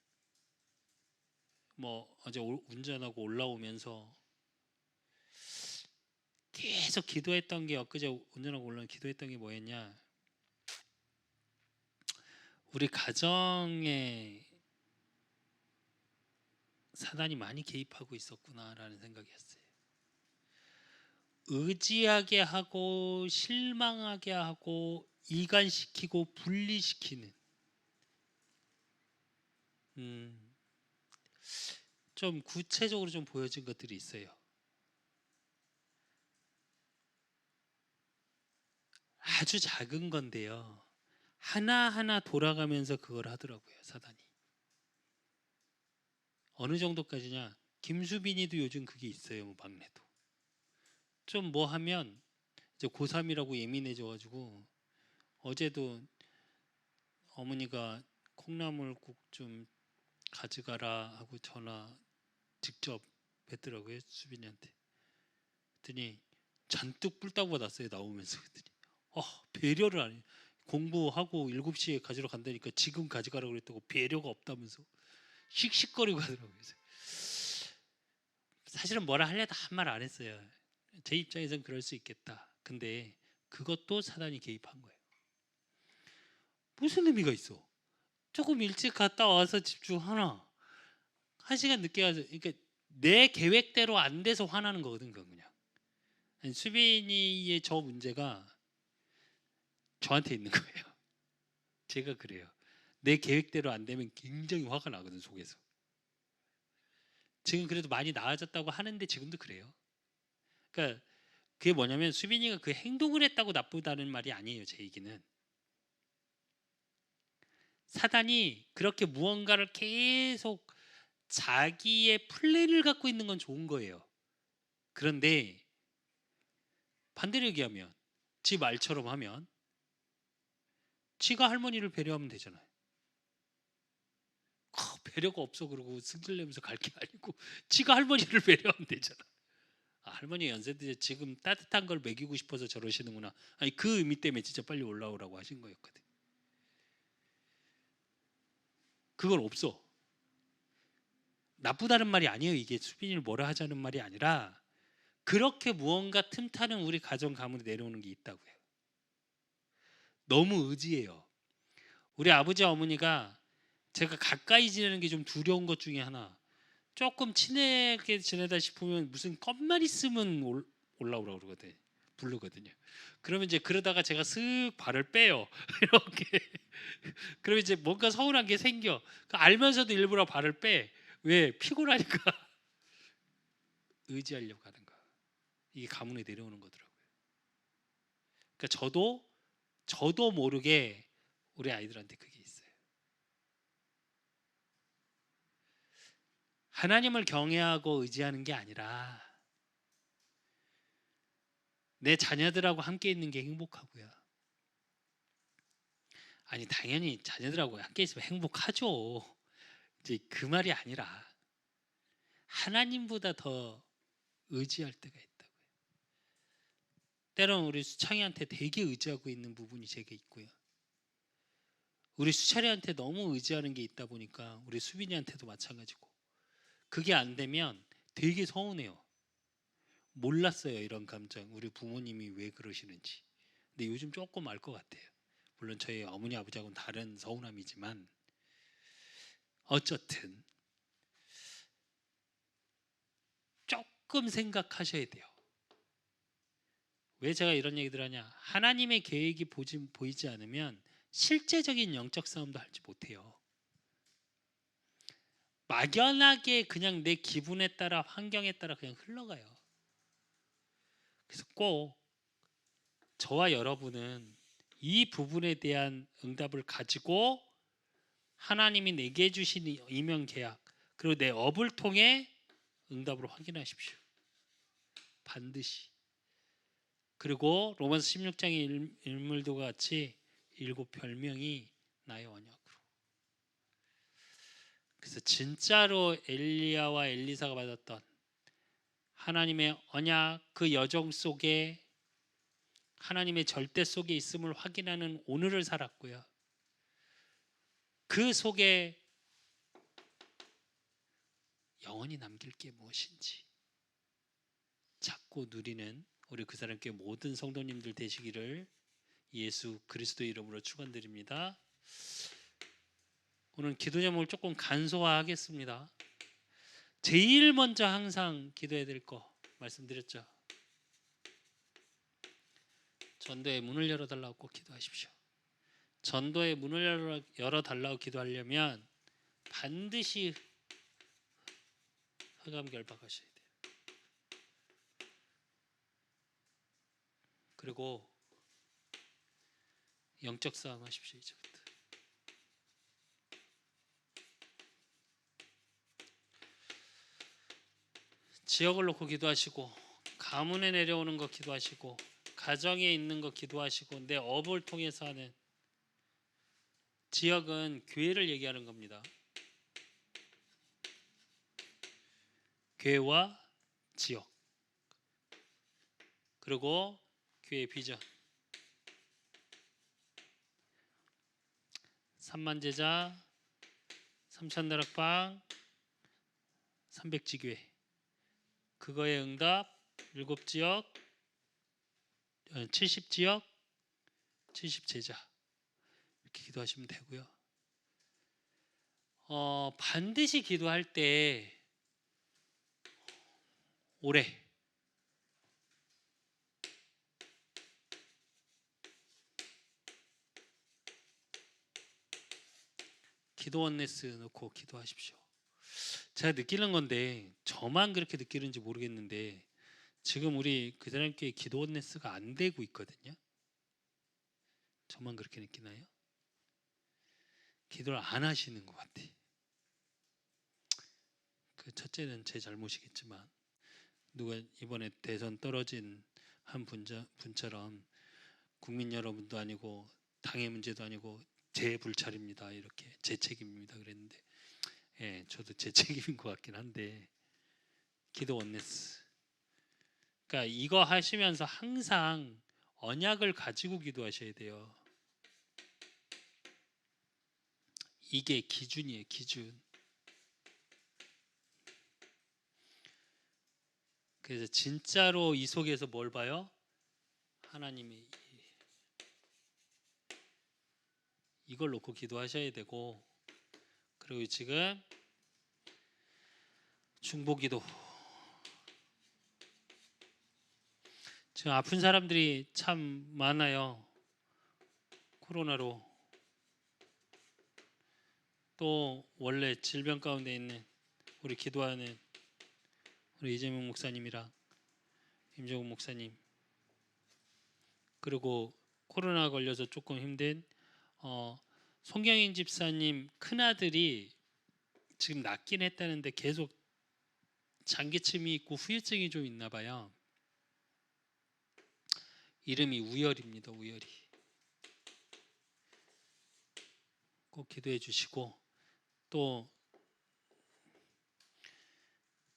뭐 어제 운전하고 올라오면서 계속 기도했던 게, 엊그제 운전하고 올라오면 기도했던 게 뭐였냐, 우리 가정에 사단이 많이 개입하고 있었구나라는 생각이었어요. 의지하게 하고 실망하게 하고 이간시키고 분리시키는, 좀 구체적으로 좀 보여진 것들이 있어요. 아주 작은 건데요, 하나하나 돌아가면서 그걸 하더라고요, 사단이. 어느 정도까지냐, 김수빈이도 요즘 그게 있어요. 뭐 막내도 좀 뭐 하면 이제 고3이라고 예민해져가지고, 어제도 어머니가 콩나물국 좀 가져가라 하고 전화 직접 했더라고요, 수빈이한테. 그랬더니 잔뜩 뿔따고 받았어요, 나오면서. 그랬더니 배려를 안 해. 공부하고 7시에 가지러 간다니까 지금 가져가라고 그랬다고 배려가 없다면서 씩씩거리고 하더라고요. 사실은 뭐라 하려다 한 말 안 했어요. 제 입장에선 그럴 수 있겠다. 근데 그것도 사단이 개입한 거예요. 무슨 의미가 있어? 조금 일찍 갔다 와서 집중하나, 1시간 늦게 가서, 그러니까 내 계획대로 안 돼서 화나는 거거든. 그냥 수빈이의 저 문제가 저한테 있는 거예요. 제가 그래요. 내 계획대로 안 되면 굉장히 화가 나거든, 속에서. 지금 그래도 많이 나아졌다고 하는데 지금도 그래요. 그러니까 그게 뭐냐면, 수빈이가 그 행동을 했다고 나쁘다는 말이 아니에요. 제 얘기는 사단이 그렇게 무언가를 계속 자기의 플랜을 갖고 있는 건 좋은 거예요. 그런데 반대로 얘기하면, 지 말처럼 하면 지가 할머니를 배려하면 되잖아요. 배려가 없어 그러고 승질내면서 갈 게 아니고 지가 할머니를 배려하면 되잖아. 할머니 연세인데 지금 따뜻한 걸 먹이고 싶어서 저러시는구나. 아니, 그 의미 때문에 진짜 빨리 올라오라고 하신 거였거든. 그건 없어. 나쁘다는 말이 아니에요. 이게 수빈이를 뭐라 하자는 말이 아니라, 그렇게 무언가 틈타는 우리 가정 가문에 내려오는 게 있다고요. 너무 의지해요. 우리 아버지 어머니가 제가 가까이 지내는 게 좀 두려운 것 중에 하나, 조금 친하게 지내다 싶으면 무슨 껌만 있으면 올라오라고 그러거든. 부르거든요. 그러면 이제 그러다가 제가 슥 발을 빼요. 이렇게. 그러면 이제 뭔가 서운한 게 생겨. 알면서도 일부러 발을 빼. 왜? 피곤하니까. 의지하려고 하는 거. 이게 가문에 내려오는 거더라고요. 그러니까 저도 모르게 우리 아이들한테 그게 있어요. 하나님을 경외하고 의지하는 게 아니라 내 자녀들하고 함께 있는 게 행복하고요. 아니 당연히 자녀들하고 함께 있으면 행복하죠. 이제 그 말이 아니라 하나님보다 더 의지할 때가 있다고요. 때론 우리 수창이한테 되게 의지하고 있는 부분이 제게 있고요. 우리 수철이한테 너무 의지하는 게 있다 보니까 우리 수빈이한테도 마찬가지고 그게 안 되면 되게 서운해요. 몰랐어요 이런 감정. 우리 부모님이 왜 그러시는지. 근데 요즘 조금 알 것 같아요. 물론 저희 어머니 아버지하고는 다른 서운함이지만 어쨌든 조금 생각하셔야 돼요. 왜 제가 이런 얘기들 하냐. 하나님의 계획이 보이지 않으면 실제적인 영적 싸움도 하지 못해요. 막연하게 그냥 내 기분에 따라 환경에 따라 그냥 흘러가요. 그래서 꼭 저와 여러분은 이 부분에 대한 응답을 가지고 하나님이 내게 주신 이명 계약 그리고 내 업을 통해 응답으로 확인하십시오. 반드시. 그리고 로마서 16장의 인물들과 같이 7 별명이 나의 언약으로. 그래서 진짜로 엘리야와 엘리사가 받았던 하나님의 언약 그 여정 속에 하나님의 절대 속에 있음을 확인하는 오늘을 살았고요. 그 속에 영원히 남길 게 무엇인지 찾고 누리는 우리 그 사람께 모든 성도님들 되시기를 예수 그리스도 이름으로 축원드립니다. 오늘 기도 제목을 조금 간소화하겠습니다. 제일 먼저 항상 기도해야 될 거 말씀드렸죠. 전도의 문을 열어달라고 꼭 기도하십시오. 전도의 문을 열어달라고 기도하려면 반드시 흑암 결박하셔야 돼요. 그리고 영적 싸움 하십시오. 이제부터. 지역을 놓고 기도하시고 가문에 내려오는 거 기도하시고 가정에 있는 거 기도하시고 내 업을 통해서 하는 지역은 교회를 얘기하는 겁니다. 교회와 지역 그리고 교회 비전 3만제자 3천다락방 300지교회 그거의 응답 7지역 70지역 70제자 이렇게 기도하시면 되고요. 반드시 기도할 때 올해 기도 원네스 놓고 기도하십시오. 제가 느끼는 건데 저만 그렇게 느끼는지 모르겠는데 지금 우리 그 사람께 기도 원네스가 안 되고 있거든요. 저만 그렇게 느끼나요? 기도를 안 하시는 것 같아. 그 첫째는 제 잘못이겠지만 누가 이번에 대선 떨어진 한 분처럼 국민 여러분도 아니고 당의 문제도 아니고 제 불찰입니다. 이렇게 제 책임입니다. 그랬는데 예, 저도 제 책임인 것 같긴 한데 기도 원네스. 그러니까 이거 하시면서 항상 언약을 가지고 기도하셔야 돼요. 이게 기준이에요. 기준. 그래서 진짜로 이 속에서 뭘 봐요? 하나님이 이걸 놓고 기도하셔야 되고 그리고 지금 중보기도 지금 아픈 사람들이 참 많아요. 코로나로. 또 원래 질병 가운데 있는 우리 기도하는 우리 이재명 목사님이랑 임종훈 목사님, 그리고 코로나 걸려서 조금 힘든 송경인 집사님 큰아들이 지금 낫긴 했다는데 계속 장기침이 있고 후유증이 좀 있나 봐요. 이름이 우열입니다. 우열이. 꼭 기도해 주시고, 또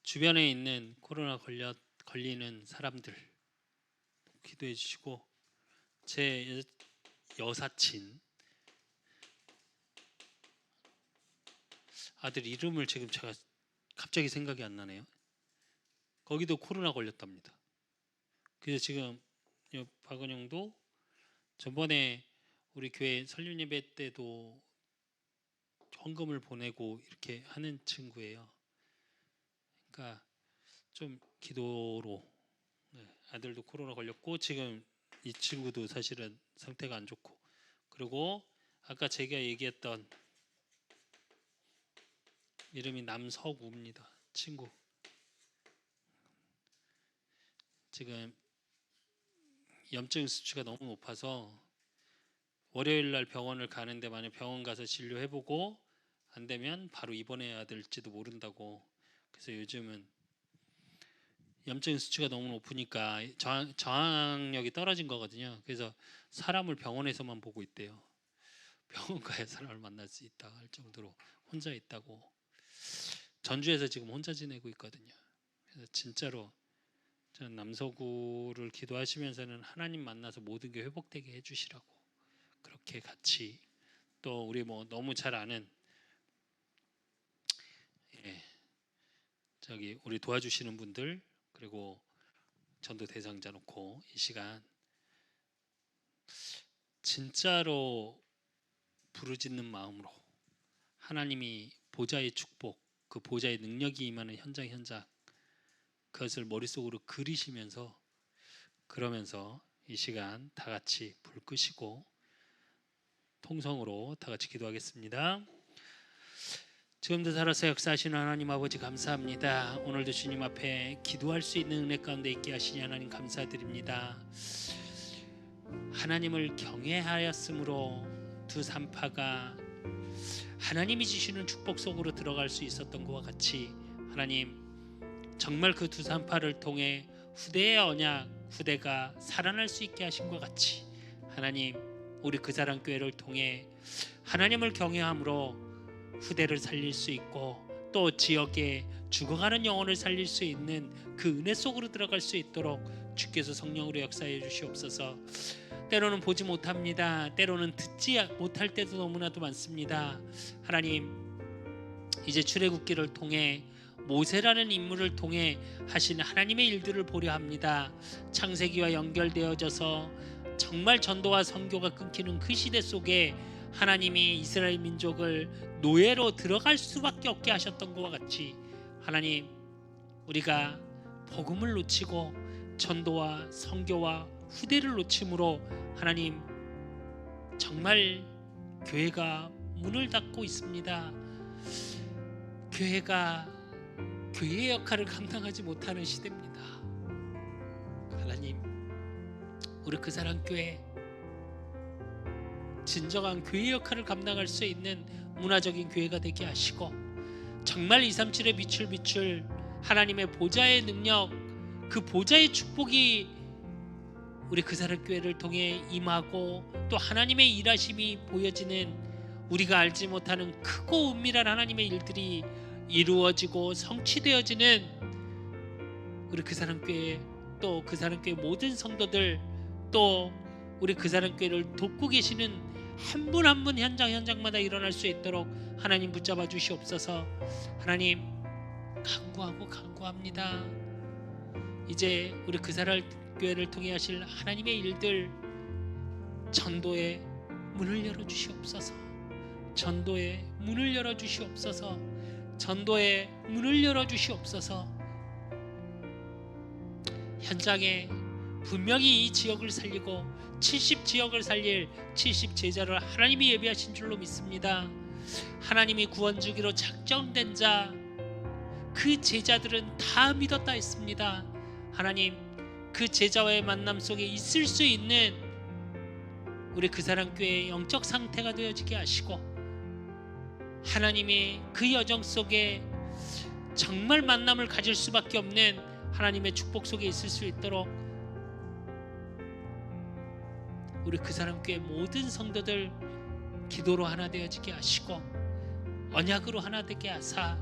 주변에 있는 코로나 걸리는 사람들 기도해 주시고, 제 여사친 아들 이름을 지금 제가 갑자기 생각이 안 나네요. 거기도 코로나 걸렸답니다. 그래서 지금 박은영도 전번에 우리 교회 설립 예배 때도 헌금을 보내고 이렇게 하는 친구예요. 그러니까 좀 기도로, 아들도 코로나 걸렸고 지금 이 친구도 사실은 상태가 안 좋고, 그리고 아까 제가 얘기했던 이름이 남서구입니다. 친구 지금 염증 수치가 너무 높아서 월요일 날 병원을 가는데, 만약 병원 가서 진료해보고 안 되면 바로 입원해야 될지도 모른다고. 그래서 요즘은 염증 수치가 너무 높으니까 저항력이 떨어진 거거든요. 그래서 사람을 병원에서만 보고 있대요. 병원 가야 사람을 만날 수 있다 할 정도로 혼자 있다고. 전주에서 지금 혼자 지내고 있거든요. 그래서 진짜로 저는 남서구를 기도하시면서는 하나님 만나서 모든 게 회복되게 해주시라고, 그렇게 같이, 또 우리 너무 잘 아는 저기 우리 도와주시는 분들, 그리고 전도 대상자 놓고 이 시간 진짜로 부르짖는 마음으로 하나님이 보좌의 축복, 그 보좌의 능력이 임하는 현장 그것을 머릿속으로 그리시면서, 그러면서 이 시간 다 같이 불 끄시고 통성으로 다 같이 기도하겠습니다. 지금도 살아서 역사하시는 하나님 아버지 감사합니다. 오늘도 주님 앞에 기도할 수 있는 은혜 가운데 있게 하시니 하나님 감사드립니다. 하나님을 경외하였으므로 두 산파가 하나님이 주시는 축복 속으로 들어갈 수 있었던 것과 같이, 하나님 정말 그 두 산파를 통해 후대의 언약, 후대가 살아날 수 있게 하신 것 같이, 하나님 우리 그 사랑 교회를 통해 하나님을 경외함으로 후대를 살릴 수 있고, 또 지역에 죽어가는 영혼을 살릴 수 있는 그 은혜 속으로 들어갈 수 있도록 주께서 성령으로 역사해 주시옵소서. 때로는 보지 못합니다. 때로는 듣지 못할 때도 너무나도 많습니다. 하나님 이제 출애굽기를 통해 모세라는 인물을 통해 하신 하나님의 일들을 보려 합니다. 창세기와 연결되어져서 정말 전도와 선교가 끊기는 그 시대 속에 하나님이 이스라엘 민족을 노예로 들어갈 수밖에 없게 하셨던 것과 같이, 하나님 우리가 복음을 놓치고 전도와 선교와 후대를 놓침으로 하나님 정말 교회가 문을 닫고 있습니다. 교회가 교회의 역할을 감당하지 못하는 시대입니다. 하나님 우리 그 사랑 교회 진정한 교회 역할을 감당할 수 있는 문화적인 교회가 되게 하시고, 정말 237의 빛을 하나님의 보좌의 능력, 그 보좌의 축복이 우리 그 사랑 교회를 통해 임하고, 또 하나님의 일하심이 보여지는, 우리가 알지 못하는 크고 은밀한 하나님의 일들이 이루어지고 성취되어지는 우리 그 사랑 교회, 또 그 사랑 교회 모든 성도들, 또 우리 그 사랑 교회를 돕고 계시는 한 분 한 분 현장마다 일어날 수 있도록 하나님 붙잡아 주시옵소서. 하나님 간구합니다. 이제 우리 그 사랑 교회를 통해 하실 하나님의 일들, 전도의 문을 열어 주시옵소서. 전도의 문을 열어 주시옵소서. 전도의 문을 열어 주시옵소서. 현장에 분명히 이 지역을 살리고 70 지역을 살릴 70 제자를 하나님이 예비하신 줄로 믿습니다. 하나님이 구원 주기로 작정된 자, 그 제자들은 다 믿었다 했습니다. 하나님, 그 제자와의 만남 속에 있을 수 있는 우리 그 사람 교회의 영적 상태가 되어지게 하시고, 하나님의 그 여정 속에 정말 만남을 가질 수밖에 없는 하나님의 축복 속에 있을 수 있도록 우리 그 사람 교회 모든 성도들 기도로 하나 되어지게 하시고 언약으로 하나 되게 하사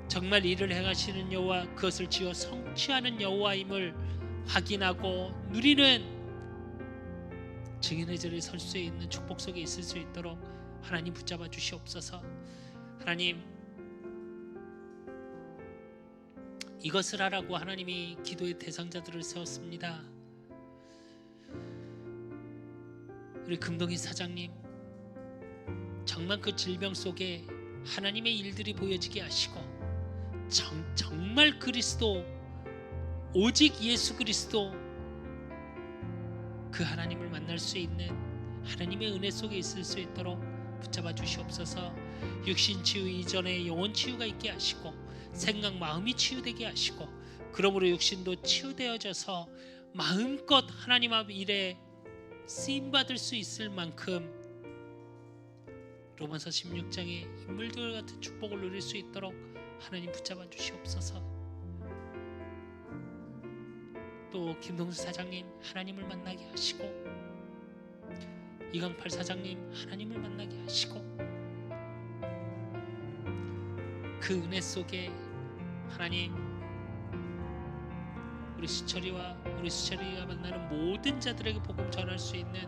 정말 일을 행하시는 여호와, 그것을 지어 성취하는 여호와임을 확인하고 누리는 증인의 자리에 설 수 있는 축복 속에 있을 수 있도록 하나님 붙잡아 주시옵소서. 하나님, 이것을 하라고 하나님이 기도의 대상자들을 세웠습니다. 우리 금동희 사장님, 정말 그 질병 속에 하나님의 일들이 보여지게 하시고 정말 그리스도, 오직 예수 그리스도, 그 하나님을 만날 수 있는 하나님의 은혜 속에 있을 수 있도록 붙잡아 주시옵소서. 육신 치유 이전에 영혼 치유가 있게 하시고 생각 마음이 치유되게 하시고, 그러므로 육신도 치유되어져서 마음껏 하나님 앞 일에 쓰임받을 수 있을 만큼 로마서 16장의 인물들 같은 축복을 누릴 수 있도록 하나님 붙잡아 주시옵소서. 또 김동수 사장님 하나님을 만나게 하시고, 이강팔 사장님 하나님을 만나게 하시고, 그 은혜 속에 하나님 우리 수철이가 만나는 모든 자들에게 복음 전할 수 있는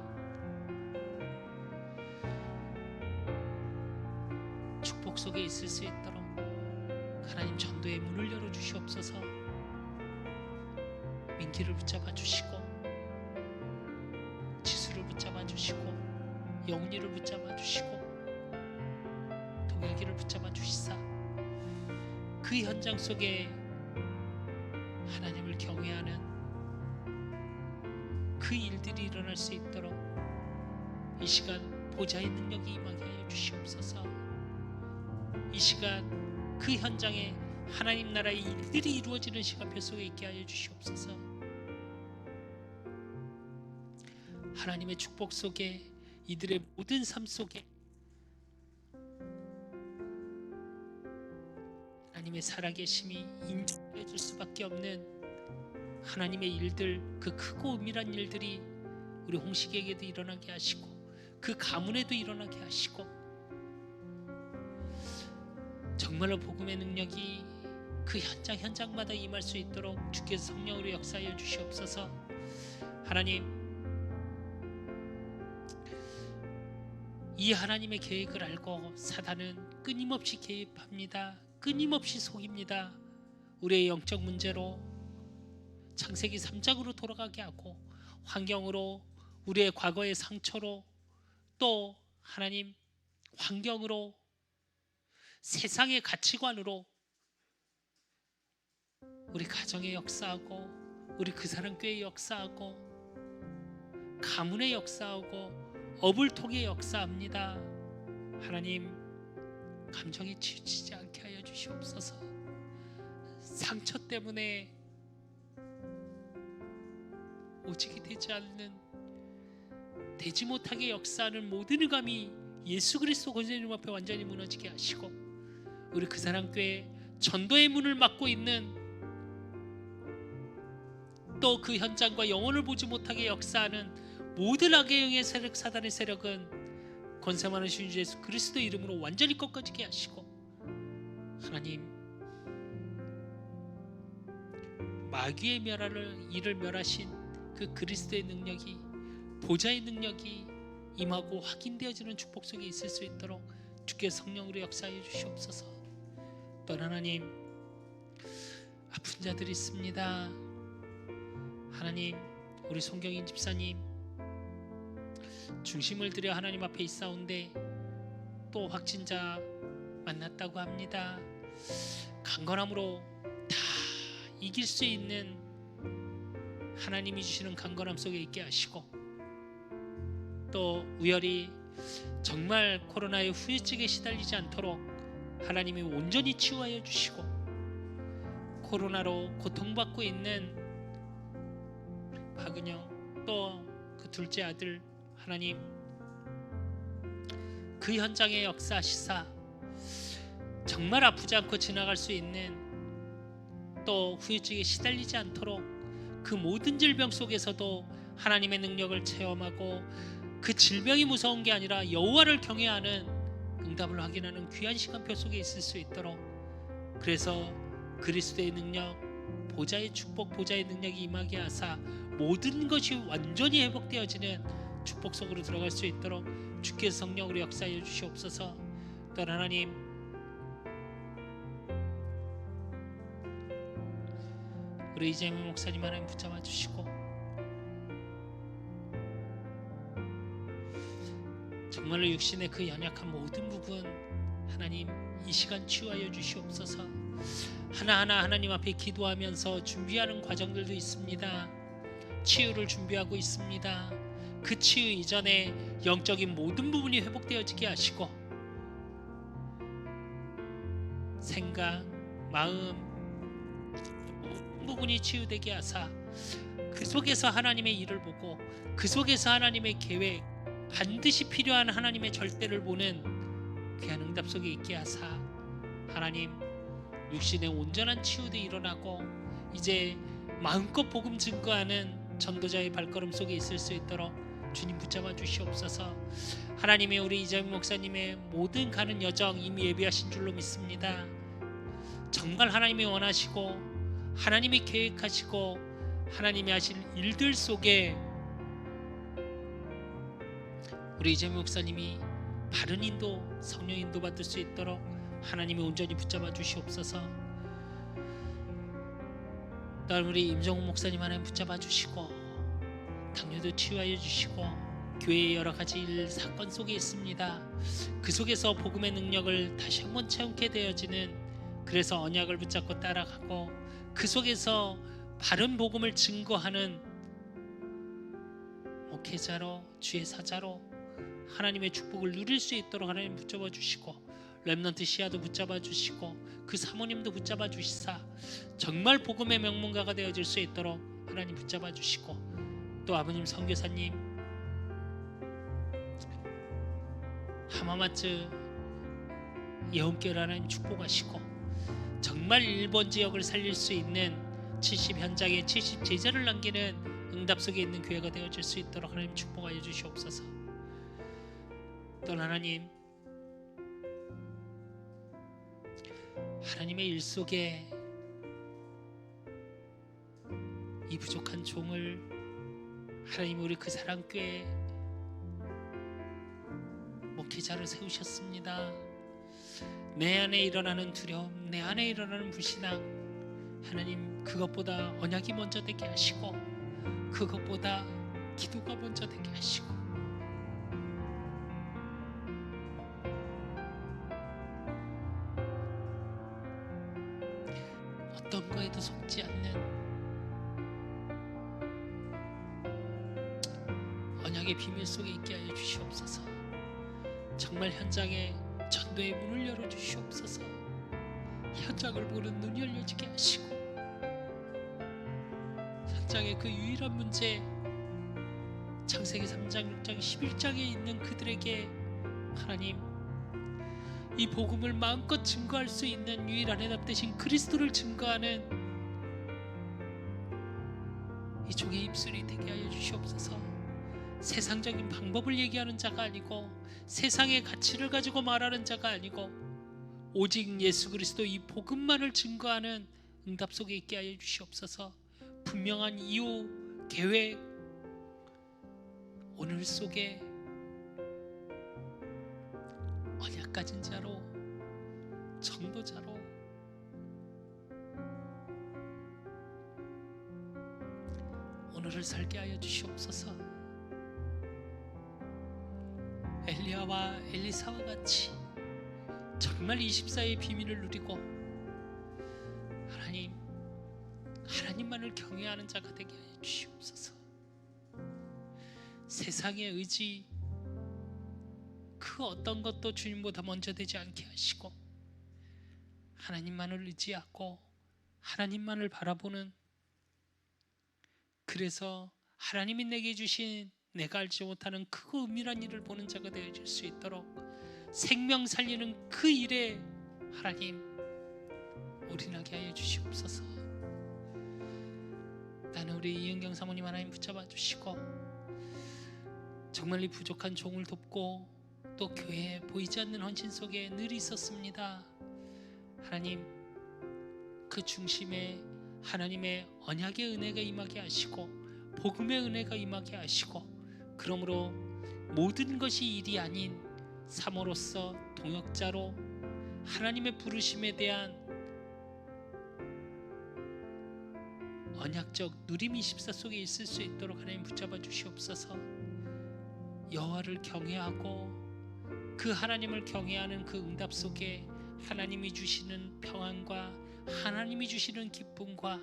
축복 속에 있을 수 있도록 하나님 전도의 문을 열어주시옵소서. 민기를 붙잡아 주시고, 지수를 붙잡아 주시고, 영훈이를 붙잡아 주시고, 동일기를 붙잡아 주시사 그 현장 속에 하나님을 경외하는 그 일들이 일어날 수 있도록 이 시간 보좌의 능력이 임하게 하여 주시옵소서. 이 시간 그 현장에 하나님 나라의 일들이 이루어지는 시간표 속에 있게 하여 주시옵소서. 하나님의 축복 속에, 이들의 모든 삶 속에 하나님의 살아계심이 인정해 줄 수밖에 없는 하나님의 일들, 그 크고 은밀한 일들이 우리 홍식에게도 일어나게 하시고 그 가문에도 일어나게 하시고, 정말로 복음의 능력이 그 현장마다 임할 수 있도록 주께서 성령으로 역사하여 주시옵소서. 하나님, 이 하나님의 계획을 알고 사단은 끊임없이 개입합니다. 끊임없이 속입니다. 우리의 영적 문제로 창세기 3장으로 돌아가게 하고, 환경으로, 우리의 과거의 상처로, 또 하나님 환경으로, 세상의 가치관으로 우리 가정에 역사하고, 우리 그 사람 교회에 역사하고, 가문에 역사하고, 업을 통해 역사합니다. 하나님, 감정에 치우치지 않게 하여 주시옵소서. 상처 때문에 오직이 되지 않는, 되지 못하게 역사하는 모든 의감이 예수 그리스도 권세님 앞에 완전히 무너지게 하시고, 우리 그 사람 교회 전도의 문을 막고 있는, 또 그 현장과 영혼을 보지 못하게 역사하는 모든 악의 영의 세력, 사단의 세력은 권세 많으신 주 예수 그리스도 이름으로 완전히 꺾어지게 하시고, 하나님, 마귀의 일을 멸하신 그 그리스도의 능력이, 보좌의 능력이 임하고 확인되어지는 축복 속에 있을 수 있도록 주께서 성령으로 역사하여 주시옵소서. 또 하나님, 아픈 자들이 있습니다. 하나님, 우리 송경인 집사님 중심을 들여 하나님 앞에 있사온데 또 확진자 만났다고 합니다. 강건함으로 다 이길 수 있는 하나님이 주시는 강건함 속에 있게 하시고, 또 우열이 정말 코로나의 후유증에 시달리지 않도록 하나님이 온전히 치유하여 주시고, 코로나로 고통받고 있는 박은영 또 그 둘째 아들 하나님 그 현장에 역사하시사 정말 아프지 않고 지나갈 수 있는, 또 후유증에 시달리지 않도록 그 모든 질병 속에서도 하나님의 능력을 체험하고, 그 질병이 무서운 게 아니라 여호와를 경외하는 응답을 확인하는 귀한 시간표 속에 있을 수 있도록, 그래서 그리스도의 능력, 보좌의 축복, 보좌의 능력이 임하게 하사 모든 것이 완전히 회복되어지는 축복 속으로 들어갈 수 있도록 주께서 성령으로 역사하여 주시옵소서. 또 하나님, 우리 이재명 목사님 하나님 붙잡아 주시고, 정말로 육신의 그 연약한 모든 부분 하나님 이 시간 치유하여 주시옵소서. 하나하나 하나님 앞에 기도하면서 준비하는 과정들도 있습니다. 치유를 준비하고 있습니다. 그 치유 이전에 영적인 모든 부분이 회복되어지게 하시고, 생각, 마음 부분이 치유되게 하사 그 속에서 하나님의 일을 보고, 그 속에서 하나님의 계획, 반드시 필요한 하나님의 절대를 보는 귀한 응답 속에 있게 하사, 하나님 육신의 온전한 치유도 일어나고 이제 마음껏 복음 증거하는 전도자의 발걸음 속에 있을 수 있도록 주님 붙잡아 주시옵소서. 하나님의 우리 이재명 목사님의 모든 가는 여정 이미 예비하신 줄로 믿습니다. 정말 하나님이 원하시고 하나님이 계획하시고 하나님이 하실 일들 속에 우리 이재명 목사님이 바른 인도, 성령 인도 받을 수 있도록 하나님이 온전히 붙잡아 주시옵소서. 또한 우리 임정욱 목사님 하나님 붙잡아 주시고, 당뇨도 치유하여 주시고, 교회의 여러 가지 일 사건 속에 있습니다. 그 속에서 복음의 능력을 다시 한번 체험케 되어지는, 그래서 언약을 붙잡고 따라가고 그 속에서 바른 복음을 증거하는 목회자로, 주의 사자로 하나님의 축복을 누릴 수 있도록 하나님 붙잡아 주시고, 렘넌트 시야도 붙잡아 주시고, 그 사모님도 붙잡아 주시사 정말 복음의 명문가가 되어질 수 있도록 하나님 붙잡아 주시고, 또 아버님 선교사님 하마마츠 예언교회 하나님 축복하시고, 정말 일본 지역을 살릴 수 있는 70 현장에 70 제자를 남기는 응답 속에 있는 교회가 되어질 수 있도록 하나님 축복하여 주시옵소서. 또 하나님, 하나님의 일 속에 이 부족한 종을 하나님 우리 그 사랑교회 목회자로 세우셨습니다. 내 안에 일어나는 두려움, 내 안에 일어나는 불신앙, 하나님 그것보다 언약이 먼저 되게 하시고, 그것보다 기도가 먼저 되게 하시고, 어떤 거에도 속지 않는 언약의 비밀 속에 있게 하여 주시옵소서. 정말 현장에 전도의 문을 열어주시옵소서. 현장을 보는 눈이 열려지게 하시고, 현장의 그 유일한 문제, 창세기 3장, 6장, 11장에 있는 그들에게 하나님 이 복음을 마음껏 증거할 수 있는 유일한 해답 대신 그리스도를 증거하는 이 종의 입술이 되게 하여 주시옵소서. 세상적인 방법을 얘기하는 자가 아니고, 세상의 가치를 가지고 말하는 자가 아니고, 오직 예수 그리스도 이 복음만을 증거하는 응답 속에 있게 하여 주시옵소서. 분명한 이유, 계획, 오늘 속에 언약 가진 자로, 전도자로 오늘을 살게 하여 주시옵소서. 엘리야와 엘리사와 같이 정말 24의 비밀을 누리고, 하나님 하나님만을 경외하는 자가 되게 하여 주시옵소서. 세상의 의지 그 어떤 것도 주님보다 먼저 되지 않게 하시고 하나님만을 의지하고 하나님만을 바라보는, 그래서 하나님이 내게 주신 내가 알지 못하는 크고 은밀한 일을 보는 자가 되어질 수 있도록 생명 살리는 그 일에 하나님 올인하게 하여 주시옵소서. 나는 우리 이은경 사모님 하나님 붙잡아 주시고 정말 이 부족한 종을 돕고 또 교회에 보이지 않는 헌신 속에 늘 있었습니다. 하나님 그 중심에 하나님의 언약의 은혜가 임하게 하시고 복음의 은혜가 임하게 하시고, 그러므로 모든 것이 일이 아닌 사모로서 동역자로 하나님의 부르심에 대한 언약적 누림 24 속에 있을 수 있도록 하나님 붙잡아 주시옵소서. 여호와를 경외하고 그 하나님을 경외하는 그 응답 속에 하나님이 주시는 평안과 하나님이 주시는 기쁨과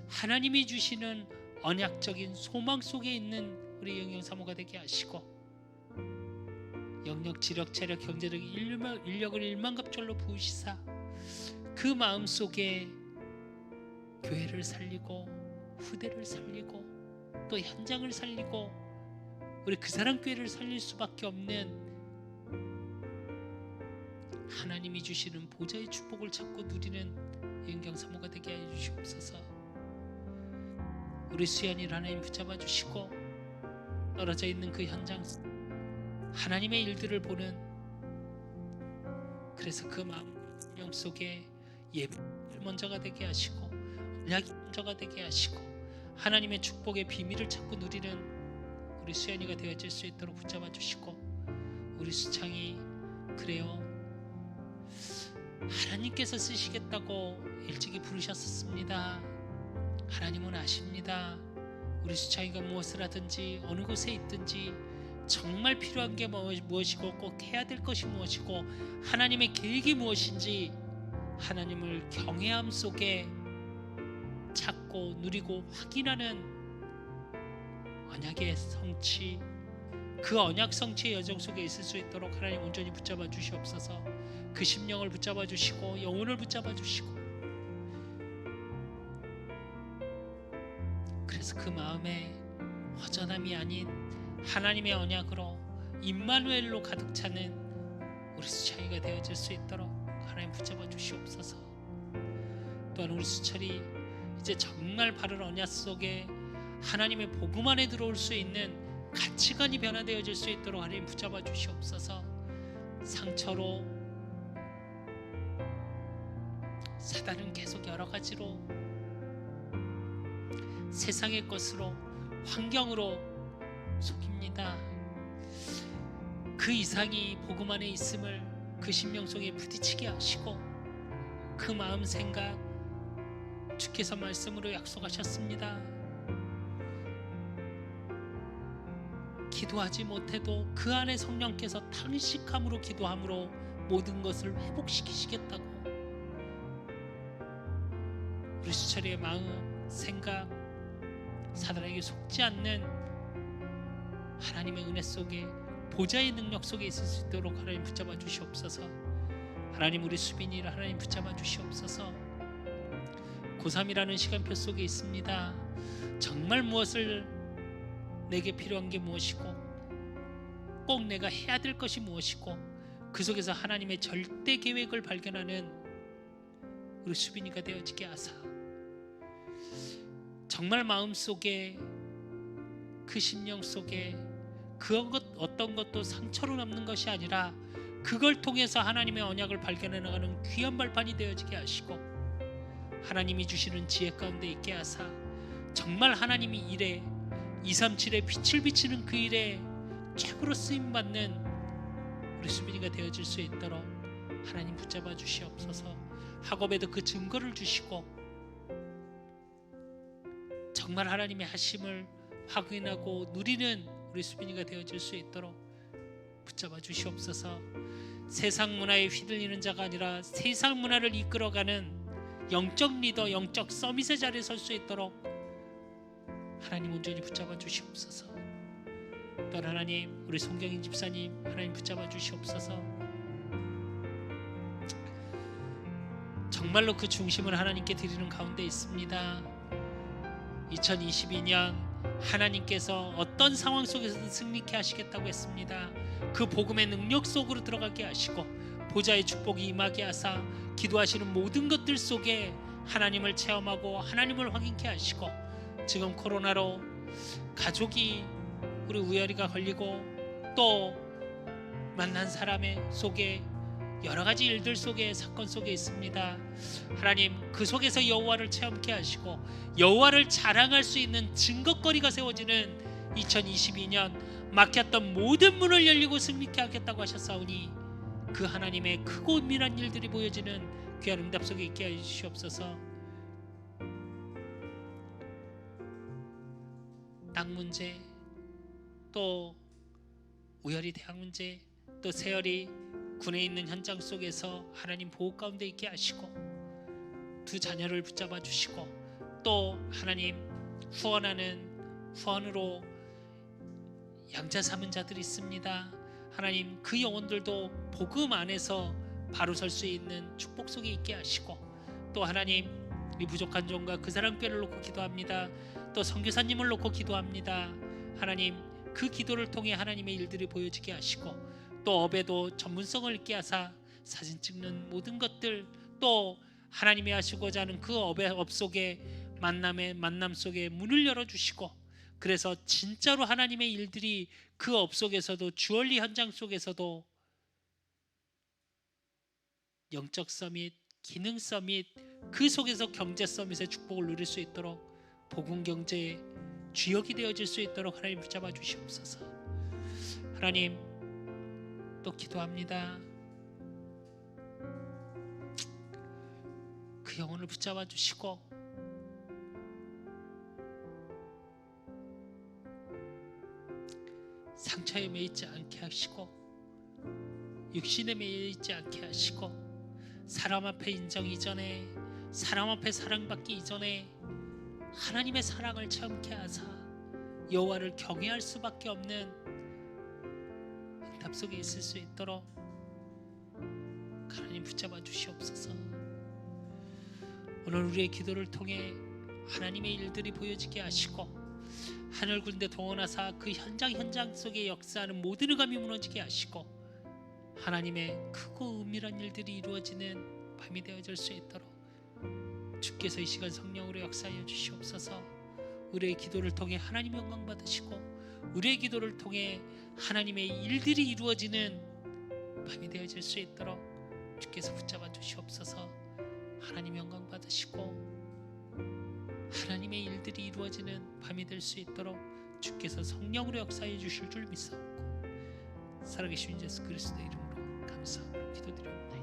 하나님이 주시는 언약적인 소망 속에 있는 우리 영영 사모가 되게 하시고, 영역, 지력, 체력, 경제력, 인력을 일만갑절로 부으시사 그 마음 속에 교회를 살리고 후대를 살리고 또 현장을 살리고 우리 그 사람 교회를 살릴 수밖에 없는 하나님이 주시는 보좌의 축복을 찾고 누리는 영경 사모가 되게 해 주시옵소서. 우리 수연이를 하나님 붙잡아 주시고 떨어져 있는 그 현장 하나님의 일들을 보는, 그래서 그 마음 속에 예배를 먼저가 되게 하시고 언약이 먼저가 되게 하시고 하나님의 축복의 비밀을 찾고 누리는 우리 수연이가 되어질 수 있도록 붙잡아 주시고, 우리 수창이 그래요 하나님께서 쓰시겠다고 일찍이 부르셨었습니다. 하나님은 아십니다. 우리 수창이가 무엇을 하든지 어느 곳에 있든지 정말 필요한 게 무엇이고 꼭 해야 될 것이 무엇이고 하나님의 계획이 무엇인지 하나님을 경외함 속에 찾고 누리고 확인하는 언약의 성취, 그 언약 성취의 여정 속에 있을 수 있도록 하나님 온전히 붙잡아 주시옵소서. 그 심령을 붙잡아 주시고 영혼을 붙잡아 주시고, 그래서 그 마음에 허전함이 아닌 하나님의 언약으로 임마누엘로 가득 차는 우리 수창이가 되어질 수 있도록 하나님 붙잡아 주시옵소서. 또한 우리 수철이 이제 정말 바른 언약 속에 하나님의 복음 안에 들어올 수 있는 가치관이 변화되어질 수 있도록 하나님 붙잡아 주시옵소서. 상처로 사단은 계속 여러 가지로 세상의 것으로 환경으로 속입니다. 그 이상이 복음 안에 있음을 그 심령 속에 부딪히게 하시고 그 마음 생각 주께서 말씀으로 약속하셨습니다. 기도하지 못해도 그 안에 성령께서 탄식함으로 기도함으로 모든 것을 회복시키시겠다고. 우리 수철이의 마음 생각 사단에게 속지 않는 하나님의 은혜 속에 보좌의 능력 속에 있을 수 있도록 하나님 붙잡아 주시옵소서. 하나님 우리 수빈이를 하나님 붙잡아 주시옵소서. 고3이라는 시간표 속에 있습니다. 정말 무엇을 내게 필요한 게 무엇이고 꼭 내가 해야 될 것이 무엇이고 그 속에서 하나님의 절대 계획을 발견하는 우리 수빈이가 되어지게 하사 정말 마음속에 그 심령 속에 그 어떤 것도 상처로 남는 것이 아니라 그걸 통해서 하나님의 언약을 발견해 나가는 귀한 발판이 되어지게 하시고 하나님이 주시는 지혜 가운데 있게 하사 정말 하나님이 일에 237에 빛을 비치는 그 일에 최고로 쓰임받는 우리 수빈이가 되어질 수 있도록 하나님 붙잡아 주시옵소서. 학업에도 그 증거를 주시고 정말 하나님의 하심을 확인하고 누리는 우리 수빈이가 되어질 수 있도록 붙잡아 주시옵소서. 세상 문화에 휘둘리는 자가 아니라 세상 문화를 이끌어가는 영적 리더, 영적 서밋의 자리에 설 수 있도록 하나님 온전히 붙잡아 주시옵소서. 또 하나님, 우리 송경인 집사님 하나님 붙잡아 주시옵소서. 정말로 그 중심을 하나님께 드리는 가운데 있습니다. 2022년 하나님께서 어떤 상황 속에서든 승리케 하시겠다고 했습니다. 그 복음의 능력 속으로 들어가게 하시고 보좌의 축복이 임하게 하사 기도하시는 모든 것들 속에 하나님을 체험하고 하나님을 확인케 하시고, 지금 코로나로 가족이 우리 우열이가 걸리고 또 만난 사람의 속에 여러 가지 일들 속에, 사건 속에 있습니다. 하나님, 그 속에서 여호와를 체험케 하시고 여호와를 자랑할 수 있는 증거거리가 세워지는 2022년, 막혔던 모든 문을 열리고 승리케 하겠다고 하셨사오니 그 하나님의 크고 은밀한 일들이 보여지는 귀한 응답 속에 있게 해주시옵소서. 땅 문제, 또 우열이 대학 문제, 또 세열이 군에 있는 현장 속에서 하나님 보호 가운데 있게 하시고 두 자녀를 붙잡아 주시고, 또 하나님 후원으로 양자 삼은 자들이 있습니다. 하나님, 그 영혼들도 복음 안에서 바로 설 수 있는 축복 속에 있게 하시고, 또 하나님, 이 부족한 종과 그 사랑교회를 놓고 기도합니다. 또 선교사님을 놓고 기도합니다. 하나님, 그 기도를 통해 하나님의 일들이 보여지게 하시고, 또 업에도 전문성을 있게 하사 사진 찍는 모든 것들, 또 하나님이 하시고자 하는 그 업 속에 만남 속에 문을 열어주시고, 그래서 진짜로 하나님의 일들이 그 업 속에서도, 주얼리 현장 속에서도 영적 서밋, 기능 서밋, 그 속에서 경제 서밋의 축복을 누릴 수 있도록 복음 경제의 주역이 되어질 수 있도록 하나님 붙잡아 주시옵소서. 하나님, 또 기도합니다. 그 영혼을 붙잡아 주시고 상처에 매이지 않게 하시고 육신에 매이지 않게 하시고, 사람 앞에 인정 이전에, 사람 앞에 사랑받기 이전에 하나님의 사랑을 체험케 하사 여호와를 경외할 수밖에 없는 응답 속에 있을 수 있도록 하나님 붙잡아 주시옵소서. 오늘 우리의 기도를 통해 하나님의 일들이 보여지게 하시고, 하늘 군대 동원하사 그 현장 속에 역사하는 모든 의감이 무너지게 하시고, 하나님의 크고 은밀한 일들이 이루어지는 밤이 되어질 수 있도록 주께서 이 시간 성령으로 역사하여 주시옵소서. 우리의 기도를 통해 하나님 영광 받으시고, 우리의 기도를 통해 하나님의 일들이 이루어지는 밤이 되어질 수 있도록 주께서 붙잡아 주시옵소서. 하나님 영광 받으시고 하나님의 일들이 이루어지는 밤이 될 수 있도록 주께서 성령으로 역사해 주실 줄 믿사옵고, 살아계신 예수 그리스도의 이름으로 감사함으로 기도드립니다.